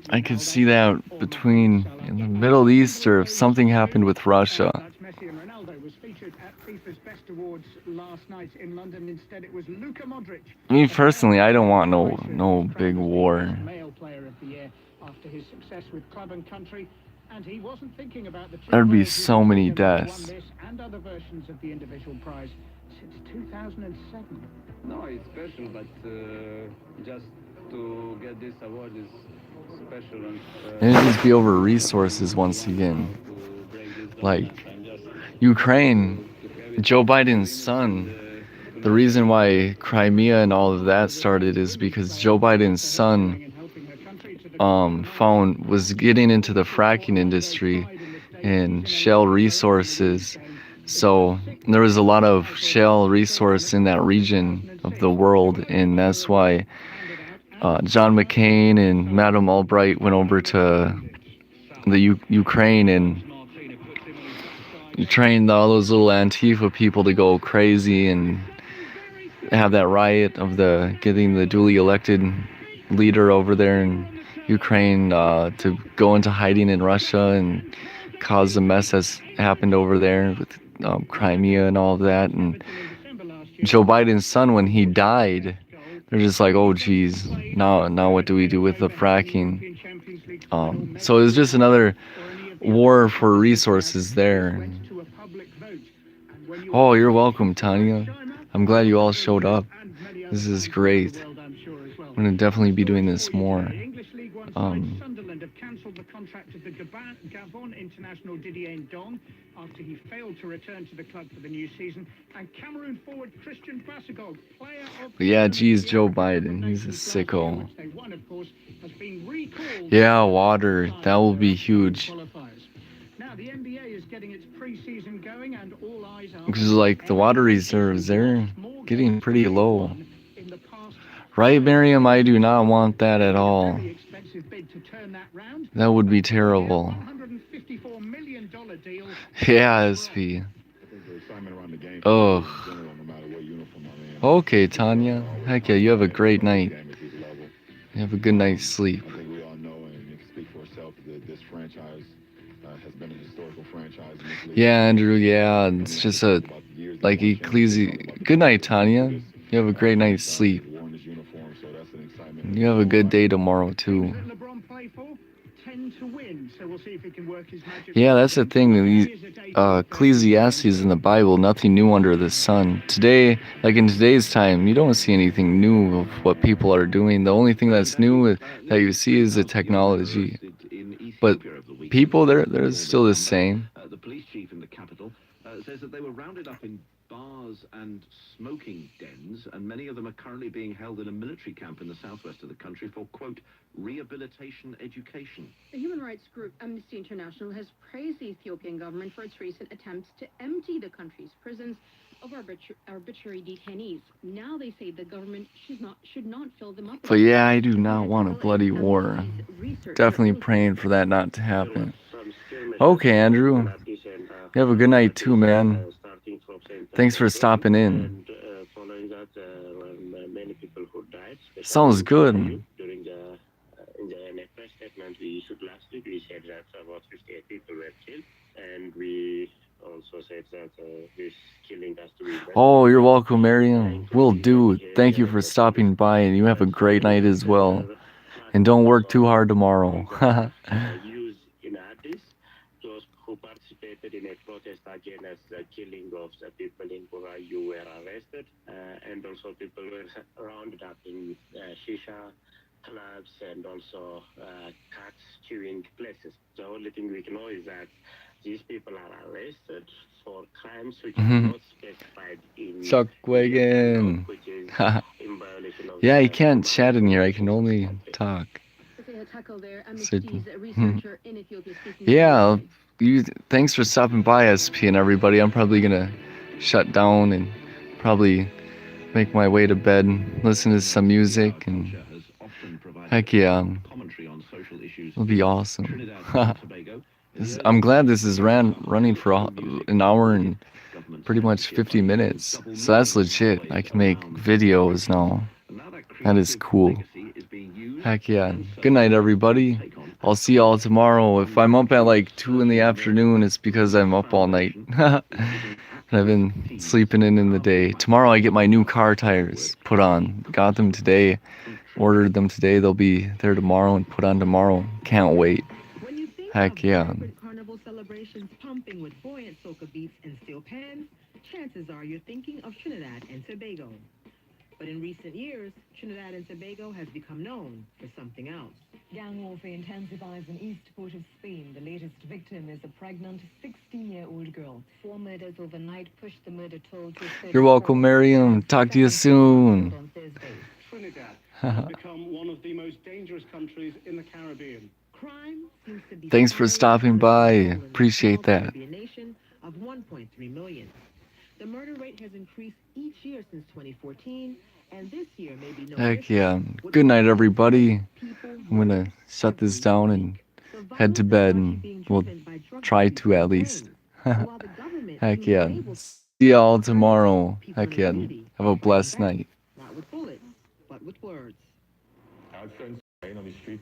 I could see that between in the Middle East, or if something happened with Russia. Messi and Ronaldo was featured at FIFA's Best Awards last night in London. Instead, it was Luka Modric. I mean, personally, I don't want no big war. Male player of the year after his success with club and country, and he wasn't thinking about the There'd be so many deaths. this and other versions of the individual prize since 2007. No, it's special, but just to get this award is special. And it'd just be over resources once again. Like Ukraine, Joe Biden's son. The reason why Crimea and all of that started is because Joe Biden's son was getting into the fracking industry and shale resources. So there was a lot of shale resource in that region of the world, and that's why John McCain and Madam Albright went over to the Ukraine and trained all those little Antifa people to go crazy and have that riot of getting the duly elected leader over there in Ukraine to go into hiding in Russia and cause the mess that's happened over there with Crimea and all of that. And Joe Biden's son, when he died, they're just like, oh geez, now what do we do with the fracking? So it's just another war for resources there. Oh, you're welcome, Tanya. I'm glad you all showed up. This is great. I'm gonna definitely be doing this more. Sunderland have cancelled the contract of the Gabon international Didier Ndong after he failed to return to the club for the new season. And Cameroon forward Christian Bassagog, player of yeah, geez, Joe Biden, he's a sicko. Yeah, water, that will be huge. Now the NBA is getting its preseason going, and all eyes are because like the water reserves, they're getting pretty low. Right, Miriam? I do not want that at all. That would be terrible. Yeah, SP. Oh. Okay, Tanya. Heck yeah, you have a great night. You have a good night's sleep. I think we all know, and you can speak for yourself, that this franchise has been a historical franchise. Yeah, Andrew, yeah, it's just like ecclesi. Good night, Tanya. You have a great night's sleep. You have a good day tomorrow, too. Yeah, that's the thing. Ecclesiastes in the Bible, nothing new under the sun. Today, like in today's time, you don't see anything new of what people are doing. The only thing that's new that you see is the technology. But people, they're still the same. The police chief in the capital says that they were rounded up in bars and smoking dens, and many of them are currently being held in a military camp in the southwest of the country for, quote, rehabilitation education. The human rights group Amnesty International has praised the Ethiopian government for its recent attempts to empty the country's prisons of arbitrary detainees. Now they say the government should not fill them up. But yeah, I do not want a bloody war. Definitely praying for that not to happen. Okay, Andrew. You have a good night too, man. Thanks for stopping in. Following that, many people who died. Sounds good. During in the press statement we issued last week, we said that about 58 people were killed, and we also Oh, you're welcome, Mariam. Will do. Thank you for stopping by, and you have a great night as well. And don't work too hard tomorrow. Who participated in a protest against the killing of the people in Burayu were arrested, and also people were rounded up in shisha clubs and also cat chewing places. The only thing we know is that these people are arrested for crimes which are not specified in Chuck Wagon. which is in violation of Yeah, you can't chat in here. I can only talk. Yeah, thanks for stopping by, SP and everybody. I'm probably gonna shut down and probably make my way to bed, listen to some music, and heck yeah, it'll be awesome. I'm glad this is running for an hour and pretty much 50 minutes. So that's legit. I can make videos now. That is cool. Heck yeah. Good night, everybody. I'll see y'all tomorrow. If I'm up at like 2 in the afternoon, it's because I'm up all night. And I've been sleeping in the day. Tomorrow I get my new car tires put on. Got them today. Ordered them today. They'll be there tomorrow and put on tomorrow. Can't wait. Heck yeah. Carnival celebrations pumping with buoyant soca beats and steel pans, chances are you're thinking of Trinidad and Tobago. But in recent years, Trinidad and Tobago has become known for something else. Gang warfare intensifies in East Port of Spain. The latest victim is a pregnant 16-year-old girl. 4 murders overnight pushed the murder toll to... You're welcome, Mariam. Talk to you soon. Trinidad has become one of the most dangerous countries in the Caribbean. Crime seems to be... Thanks for stopping by. Appreciate that. Nation of 1.3 million. The murder rate has increased each year since 2014, and this year may be no Heck yeah. Good night, everybody. I'm gonna shut this down and head to bed, and we'll try to at least. Heck yeah. See y'all tomorrow. Heck yeah. Have a blessed night. Not with bullets, but with words. I had friends on the street